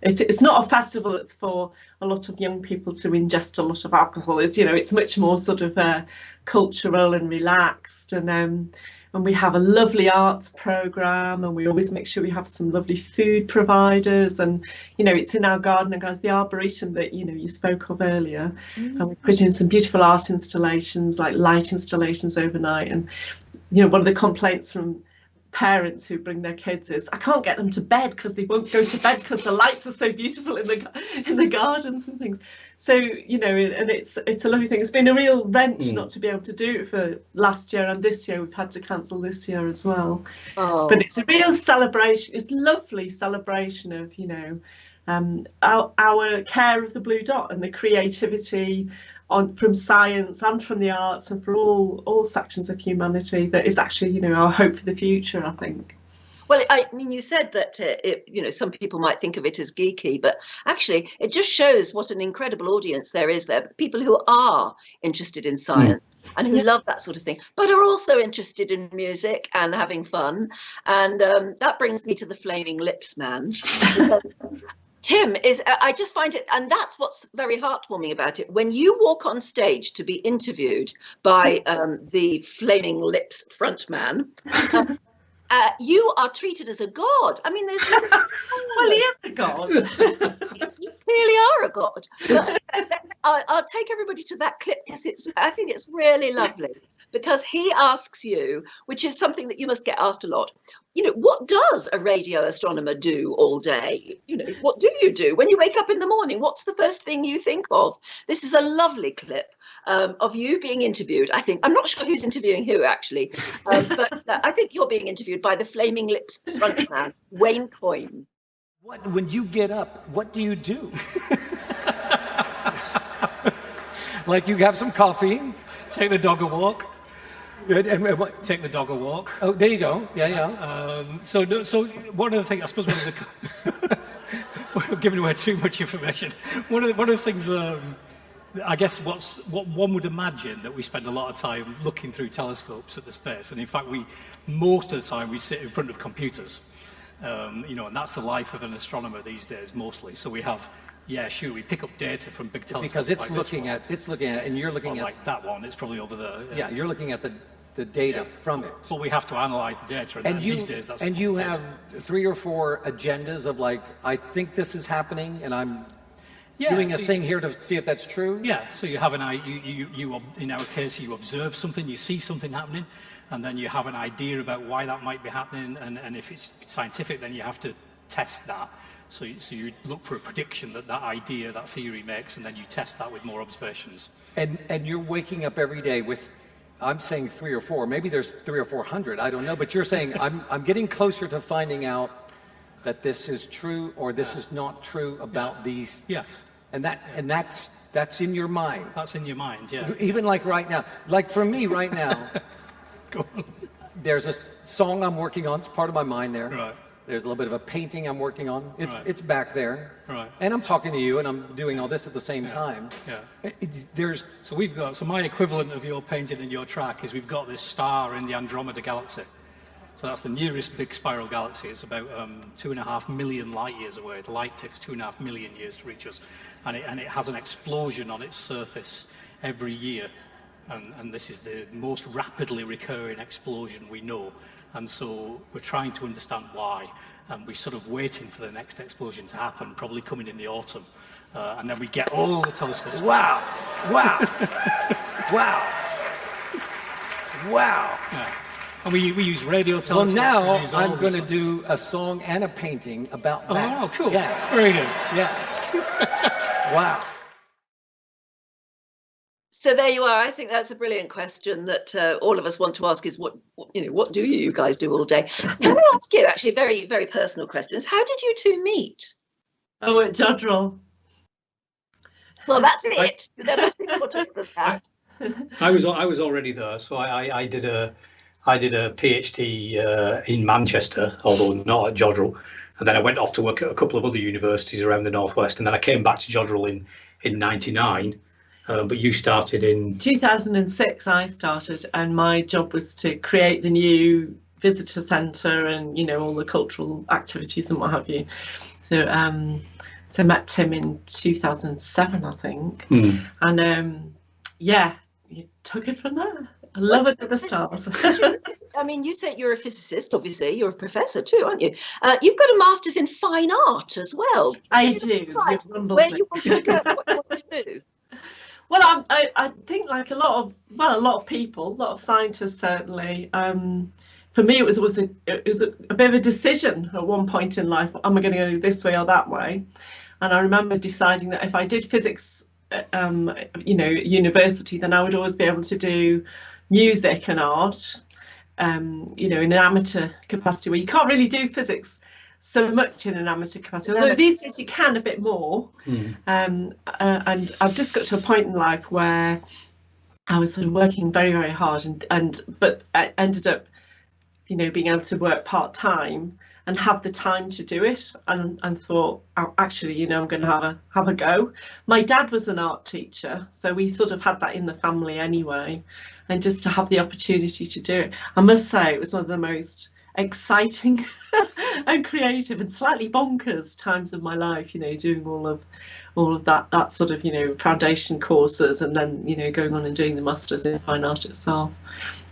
C: it's not a festival that's for a lot of young people to ingest a lot of alcohol. It's, you know, it's much more sort of cultural and relaxed, and we have a lovely arts programme, and we always make sure we have some lovely food providers, and you know, it's in our garden, and guys, the arboretum that, you know, you spoke of earlier, and we put in some beautiful art installations, like light installations overnight. And you know, one of the complaints from parents who bring their kids is, I can't get them to bed because they won't go to bed because the lights are so beautiful in the gardens and things. So, you know, and it's a lovely thing. It's been a real wrench not to be able to do it for last year, and this year we've had to cancel this year as well. But it's a real celebration. It's a lovely celebration of, you know, our care of the blue dot and the creativity from science and from the arts and for all sections of humanity that is actually, you know, our hope for the future, I think.
A: Well, I mean, you said that, you know, some people might think of it as geeky, but actually it just shows what an incredible audience there is there. People who are interested in science and who love that sort of thing, but are also interested in music and having fun. And that brings me to the Flaming Lips man. Tim, I just find it, and that's what's very heartwarming about it. When you walk on stage to be interviewed by the Flaming Lips frontman, you are treated as a god. I mean, there's
C: well, he is a god.
A: You clearly are a god. But I'll take everybody to that clip because I think it's really lovely, because he asks you, which is something that you must get asked a lot, you know, what does a radio astronomer do all day? You know, what do you do when you wake up in the morning? What's the first thing you think of? This is a lovely clip of you being interviewed. I think, I'm not sure who's interviewing who actually, but I think you're being interviewed by the Flaming Lips frontman, Wayne Coyne.
H: When you get up, what do you do? Like, you have some coffee,
D: Take the dog a walk.
H: and what?
D: Take the dog a walk.
H: Oh, there you go. Yeah.
D: So one of the things, I suppose, we're giving away too much information. One of the things, I guess, what one would imagine, that we spend a lot of time looking through telescopes at the space, and in fact, most of the time we sit in front of computers, you know, and that's the life of an astronomer these days mostly. So we have. Yeah, sure. We pick up data from big telescopes.
H: Because it's
D: like
H: looking at, and you're looking at,
D: like that one. It's probably over there.
H: Yeah, you're looking at the data from it.
D: But we have to analyze the data, and these days that's.
H: And you have 3 or 4 agendas of, like, I think this is happening, and I'm doing a thing here to see if that's true.
D: Yeah. So you have you in our case, you observe something, you see something happening, and then you have an idea about why that might be happening, and if it's scientific, then you have to test that. So you look for a prediction that idea, that theory makes, and then you test that with more observations.
H: And you're waking up every day with, I'm saying 3 or 4, maybe there's 300 or 400, I don't know, but you're saying I'm getting closer to finding out that this is true or this is not true about these.
D: Yes.
H: And that's in your mind.
D: That's in your mind, yeah.
H: Even like right now, like for me right now,
D: Go on.
H: there's a song I'm working on, it's part of my mind there.
D: Right.
H: There's a little bit of a painting I'm working on. It's
D: Right.
H: back there.
D: Right.
H: And I'm talking to you, and I'm doing all this at the same time.
D: Yeah.
H: There's
D: So my equivalent of your painting and your track is we've got this star in the Andromeda galaxy. So that's the nearest big spiral galaxy. It's about 2.5 million light years away. The light takes 2.5 million years to reach us, and it has an explosion on its surface every year. And this is the most rapidly recurring explosion we know. And so we're trying to understand why, and we're sort of waiting for the next explosion to happen, probably coming in the autumn. And then we get all the telescopes.
H: Wow.
D: Yeah. And we use radio
H: Well,
D: telescopes.
H: now
D: we use all
H: I'm
D: this
H: going to
D: stuff.
H: do a song and a painting about that.
D: Oh, cool.
H: Yeah.
D: Very good.
H: Yeah. Wow.
A: So there you are. I think that's a brilliant question that all of us want to ask is what do you guys do all day? Can I ask you actually very, very personal questions? How did you two meet?
C: Oh, at Jodrell.
A: Well, that's it. There must be more to it than that.
B: I was already there, so I did a PhD in Manchester, although not at Jodrell, and then I went off to work at a couple of other universities around the northwest, and then I came back to Jodrell in '99. But you started in
C: 2006. I started, and my job was to create the new visitor centre and all the cultural activities and what have you. So met Tim in 2007, I think, and yeah, you took it from there. I love it at the start.
A: I mean, you say you're a physicist, obviously. You're a professor too, aren't you? You've got a master's in fine art as well.
C: I do.
A: Where you wanted to go, what you want to do?
C: Well, I think like a lot of people, a lot of scientists certainly. For me, it was a bit of a decision at one point in life. Am I going to go this way or that way? And I remember deciding that if I did physics, at university, then I would always be able to do music and art, in an amateur capacity where you can't really do physics so much in an amateur capacity. Although these days you can a bit more. And I've just got to a point in life where I was sort of working very, very hard, but I ended up, being able to work part-time and have the time to do it, and thought, oh, actually, I'm going to have a go. My dad was an art teacher, so we sort of had that in the family anyway, and just to have the opportunity to do it, I must say it was one of the most exciting and creative and slightly bonkers times of my life, doing all of that sort of foundation courses, and then going on and doing the masters in fine art itself,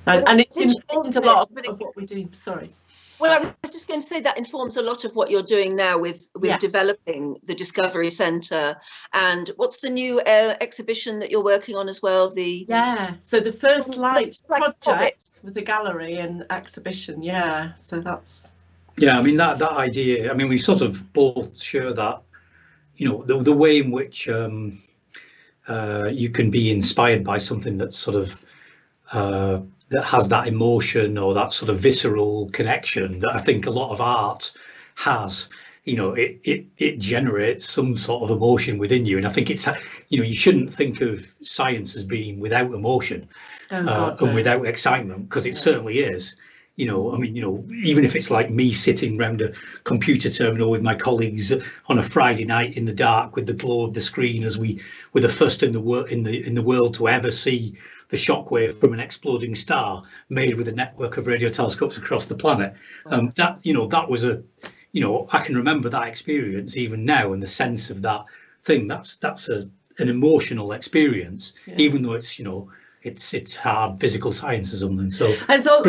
C: and it's informed a lot of what we do. Sorry.
A: Well, I was just going to say that informs a lot of what you're doing now with developing the Discovery Centre. And what's the new exhibition that you're working on as well?
C: So the First Light project with the gallery and exhibition. Yeah, so that's.
B: Yeah, I mean that idea. I mean, we sort of both share that. The way in which you can be inspired by something that's sort of. That has that emotion or that sort of visceral connection that I think a lot of art has. It generates some sort of emotion within you, and I think it's you shouldn't think of science as being without emotion and without excitement, because it certainly is. Even if it's like me sitting around a computer terminal with my colleagues on a Friday night in the dark with the glow of the screen, as we were the first in the world to ever see the shockwave from an exploding star made with a network of radio telescopes across the planet. That was I can remember that experience even now, and the sense of that thing. That's an emotional experience, even though it's hard physical science or something. So
C: and so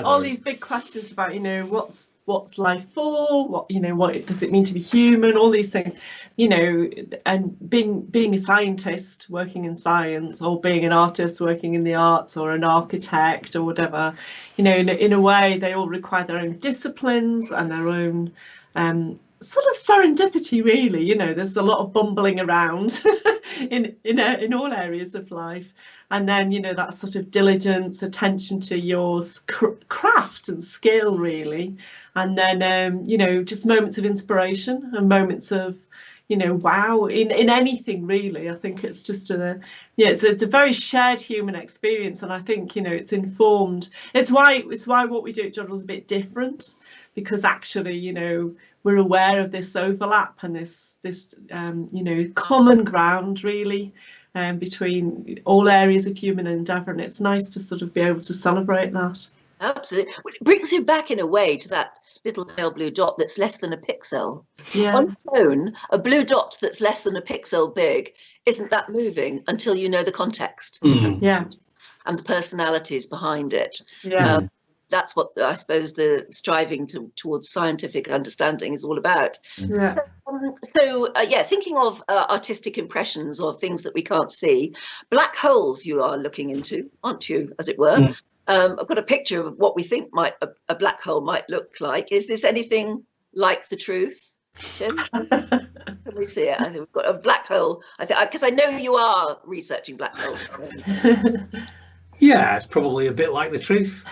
C: all these big questions about what's life for, what does it mean to be human, all these things, and being a scientist working in science, or being an artist working in the arts, or an architect or whatever, in a way they all require their own disciplines and their own sort of serendipity, really. There's a lot of bumbling around in all areas of life, and then that sort of diligence, attention to your craft and skill, really, and then just moments of inspiration and moments of wow in anything, really. I think it's just it's a very shared human experience, and I think it's informed. It's why what we do at Jodrell is a bit different, because actually we're aware of this overlap and this common ground, really, between all areas of human endeavour, and it's nice to sort of be able to celebrate that.
A: Absolutely. Well, it brings you back in a way to that little pale blue dot that's less than a pixel.
C: Yeah.
A: On its own, a blue dot that's less than a pixel big isn't that moving until you know the context.
C: Yeah.
A: And the personalities behind it.
C: Yeah.
A: That's what I suppose the striving towards scientific understanding is all about.
C: Yeah.
A: So thinking of artistic impressions or things that we can't see, black holes you are looking into, aren't you, as it were? I've got a picture of what we think a black hole might look like. Is this anything like the truth, Tim? Can we see it? I think we've got a black hole. I think because I know you are researching black holes.
B: Yeah, it's probably a bit like the truth.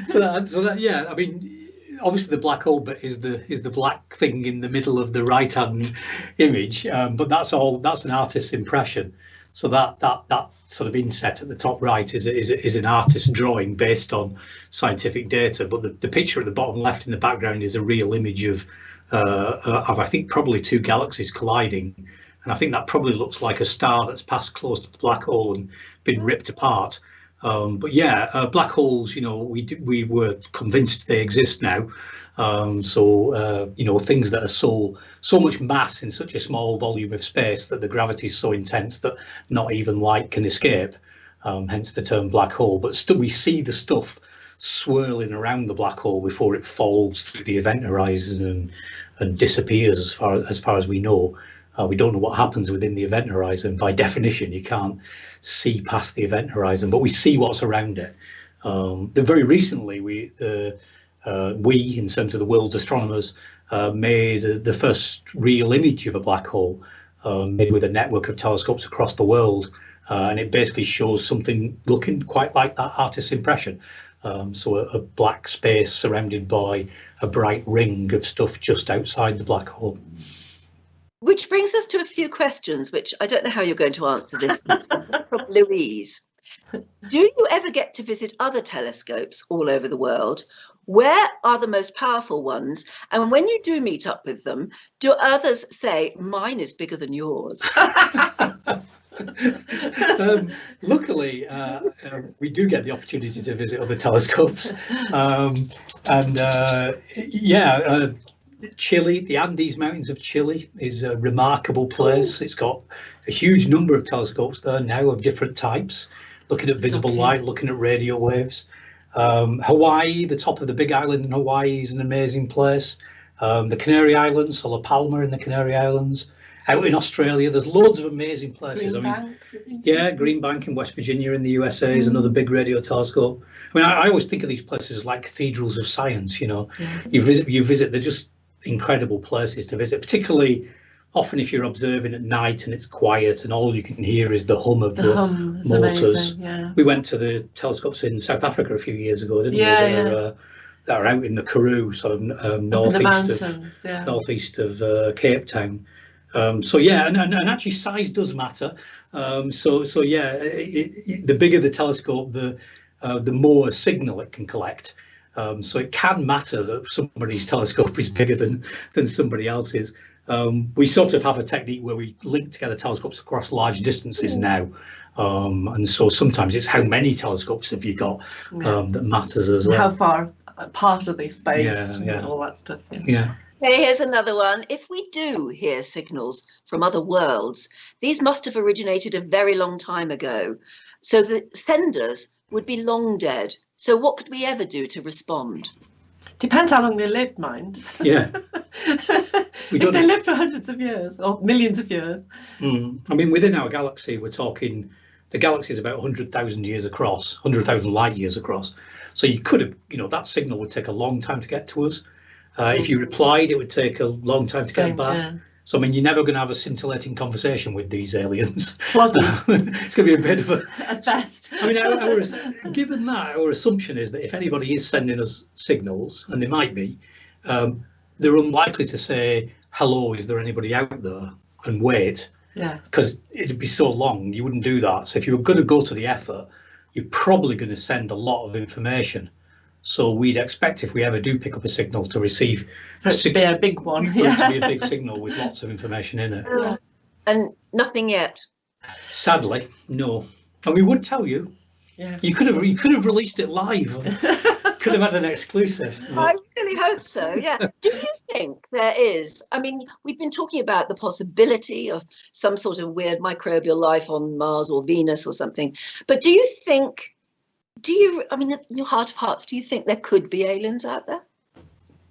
B: So that, yeah. I mean, obviously the black hole bit is the black thing in the middle of the right hand image, but that's an artist's impression. So that sort of inset at the top right is an artist's drawing based on scientific data, but the picture at the bottom left in the background is a real image of I think probably two galaxies colliding, and I think that probably looks like a star that's passed close to the black hole and been ripped apart. But yeah, black holes, we were convinced they exist now. Things that are so much mass in such a small volume of space that the gravity is so intense that not even light can escape, hence the term black hole. But still, we see the stuff swirling around the black hole before it falls through the event horizon and disappears. As far as we know, we don't know what happens within the event horizon. By definition, you can't see past the event horizon, but we see what's around it. Very recently, we, in terms of the world's astronomers, made the first real image of a black hole, made with a network of telescopes across the world, and it basically shows something looking quite like that artist's impression. So a black space surrounded by a bright ring of stuff just outside the black hole.
A: Which brings us to a few questions, which I don't know how you're going to answer this. From Louise. Do you ever get to visit other telescopes all over the world? Where are the most powerful ones? And when you do meet up with them, do others say, mine is bigger than yours?
B: Luckily, we do get the opportunity to visit other telescopes. Chile, the Andes Mountains of Chile is a remarkable place. It's got a huge number of telescopes there now of different types, looking at visible light, looking at radio waves. Hawaii, the top of the big island in Hawaii, is an amazing place. The Canary Islands, so La Palma in the Canary Islands. Out in Australia, there's loads of amazing places. Green Bank in West Virginia in the USA is another big radio telescope. I mean, I always think of these places like cathedrals of science. You visit, they're just incredible places to visit, particularly often if you're observing at night and it's quiet and all you can hear is the hum of the motors. We went to the telescopes in South Africa a few years ago, didn't we? That are out in the Karoo, sort of northeast of Cape Town. And actually size does matter. The bigger the telescope, the more signal it can collect. So it can matter that somebody's telescope is bigger than somebody else's. We sort of have a technique where we link together telescopes across large distances now. And so sometimes it's how many telescopes have you got that matters as well.
C: How far apart are they spaced and all that stuff.
A: Okay, here's another one. If we do hear signals from other worlds, these must have originated a very long time ago. So the senders would be long dead. So what could we ever do to respond?
C: Depends how long they lived, mind.
B: Yeah.
C: If they lived for hundreds of years or millions of years.
B: I mean, within our galaxy, we're talking, the galaxy is about 100,000 years across, 100,000 light years across. So you could have, that signal would take a long time to get to us. If you replied, it would take a long time to get back. Yeah. So, I mean, you're never going to have a scintillating conversation with these aliens. It's going to be a bit of a...
C: At best.
B: I mean, given that, our assumption is that if anybody is sending us signals, and they might be, they're unlikely to say, hello, is there anybody out there? And wait.
C: Yeah.
B: Because it'd be so long, you wouldn't do that. So if you were going to go to the effort, you're probably going to send a lot of information. So we'd expect, if we ever do pick up a signal, to receive
C: for it to be a big one.
B: For it to be a big signal with lots of information in it.
A: And nothing yet.
B: Sadly, no. And we would tell you.
C: Yeah.
B: You could have released it live. Could have had an exclusive.
A: I really hope so. Yeah. Do you think there is? I mean, we've been talking about the possibility of some sort of weird microbial life on Mars or Venus or something. But do you think? I mean, in your heart of hearts, do you think there could be aliens out there?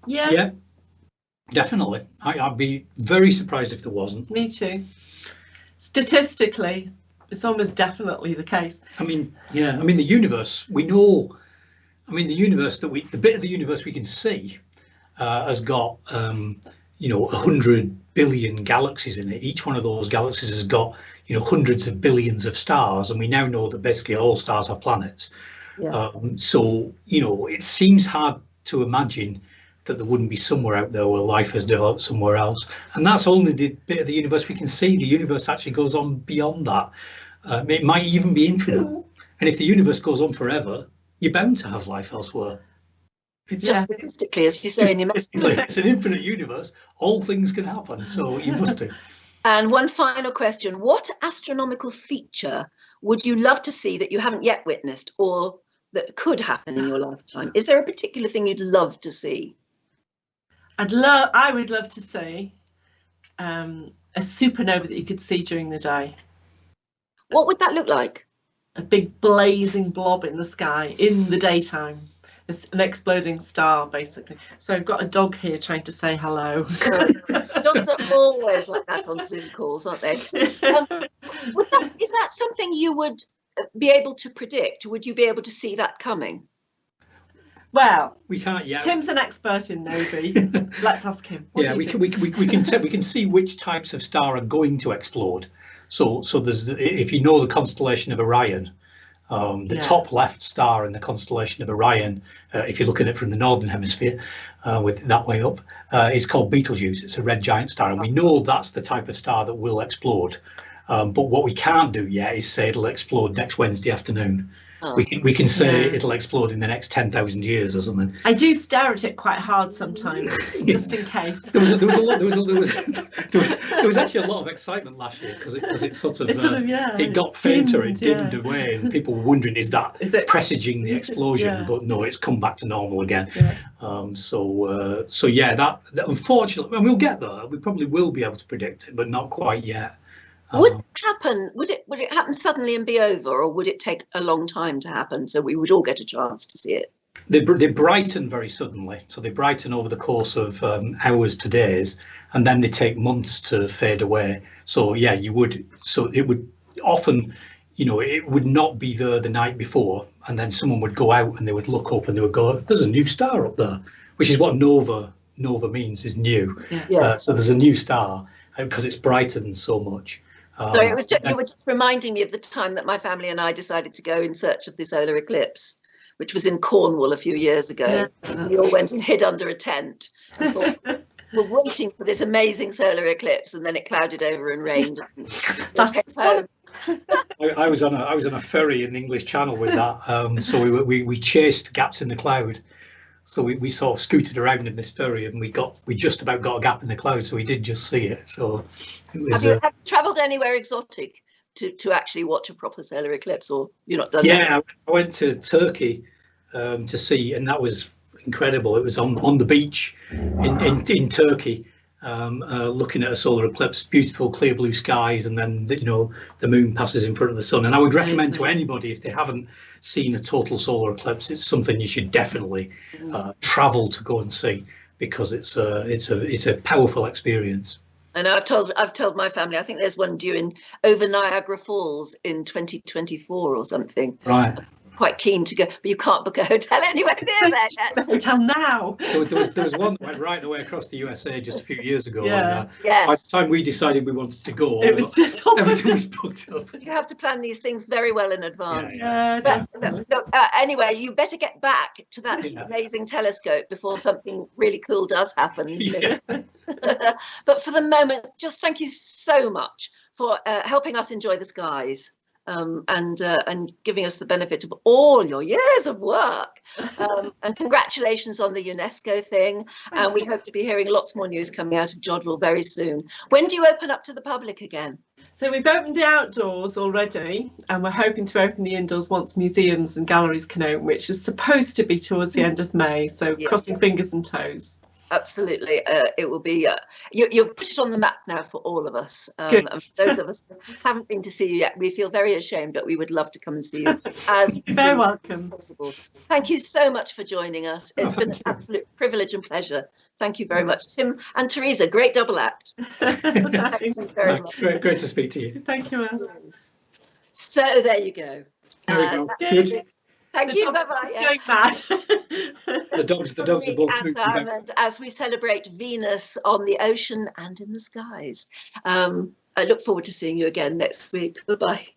C: Yeah.
B: Yeah, definitely. I'd be very surprised if there wasn't.
C: Me too. Statistically, it's almost definitely the case.
B: I mean, yeah. I mean, the universe, we know. I mean, the universe the bit of the universe we can see has got, 100 billion galaxies in it. Each one of those galaxies has got, hundreds of billions of stars, and we now know that basically all stars have planets. Yeah. So, it seems hard to imagine that there wouldn't be somewhere out there where life has developed somewhere else. And that's only the bit of the universe we can see. The universe actually goes on beyond that. It might even be infinite. And if the universe goes on forever, you're bound to have life elsewhere. It's
A: just statistically, as you say in your message.
B: It's an infinite universe. All things can happen, so you must do.
A: And one final question. What astronomical feature would you love to see that you haven't yet witnessed, or that could happen in your lifetime? Is there a particular thing you'd love to see?
C: I would love to see a supernova that you could see during the day.
A: What would that look like?
C: A big blazing blob in the sky in the daytime. It's an exploding star, basically. So I've got a dog here trying to say hello.
A: Dogs are always like that on Zoom calls, aren't they? Is that something you would be able to predict? Would you be able to see that coming?
C: Well,
B: we can't yet.
C: Tim's an expert in Navy. Let's ask him.
B: Yeah, we can see which types of star are going to explode. So there's, if you know the constellation of Orion, the top left star in the constellation of Orion, if you look at it from the northern hemisphere, with that way up, is called Betelgeuse. It's a red giant star, and we know that's the type of star that will explode. But what we can't do yet is say it'll explode next Wednesday afternoon. Oh. We can say it'll explode in the next 10,000 years or something.
C: I do stare at it quite hard sometimes, just in case.
B: There was actually a lot of excitement last year because it sort of it got fainter, it dimmed away, and people were wondering, is it presaging the explosion? But no, it's come back to normal again. So yeah, that unfortunately, and we'll get there. We probably will be able to predict it, but not quite yet.
A: Would it happen suddenly and be over, or would it take a long time to happen so we would all get a chance to see it?
B: They brighten very suddenly, so they brighten over the course of hours to days, and then they take months to fade away. So yeah, it would often, it would not be there the night before, and then someone would go out and they would look up and they would go, there's a new star up there, which is what nova means, is new. So there's a new star because it's brightened so much.
A: So you were just reminding me of the time that my family and I decided to go in search of the solar eclipse, which was in Cornwall a few years ago. We all went and hid under a tent and thought, we're waiting for this amazing solar eclipse, and then it clouded over and rained.
B: I was on a ferry in the English Channel with that, so we chased gaps in the cloud. So we sort of scooted around in this ferry, and we just about got a gap in the cloud, so we did just see it. So it was,
A: have you travelled anywhere exotic to actually watch a proper solar eclipse, or you're not done?
B: Yeah, I went to Turkey to see, and that was incredible. It was on the beach in Turkey, looking at a solar eclipse, beautiful clear blue skies, and then the moon passes in front of the sun. And I would recommend to anybody, if they haven't seen a total solar eclipse, it's something you should definitely travel to go and see, because it's a powerful experience.
A: And I've told my family, I think there's one due over Niagara Falls in 2024 or something.
B: Right.
A: Quite keen to go, but you can't book a hotel anywhere near there yet.
C: The hotel now.
B: There was one that went right the way across the USA just a few years ago.
A: Yeah.
B: And, by the time we decided we wanted to go,
C: it was just
B: everything was booked up.
A: You have to plan these things very well in advance.
C: Look,
A: anyway, you better get back to that amazing telescope before something really cool does happen.
B: Yeah.
A: But for the moment, just thank you so much for helping us enjoy the skies. And giving us the benefit of all your years of work, and congratulations on the UNESCO thing, and we hope to be hearing lots more news coming out of Jodrell very soon. When do you open up to the public again?
C: So we've opened the outdoors already, and we're hoping to open the indoors once museums and galleries can open, which is supposed to be towards the end of May, so crossing fingers and toes.
A: Absolutely, it will be. You've put it on the map now for all of us. And for those of us who haven't been to see you yet, we feel very ashamed, but we would love to come and see you as
C: You're very welcome.
A: Possible. Thank you so much for joining us. It's been an absolute privilege and pleasure. Thank you very much, Tim and Teresa. Great double act. Thank you very much.
B: Great to speak to you.
C: Thank you, Anne.
A: So there you go.
B: There we go.
A: Thank you. Bye bye.
C: Going mad.
B: The dogs are both moving
A: as we celebrate Venus on the ocean and in the skies. I look forward to seeing you again next week. Bye bye.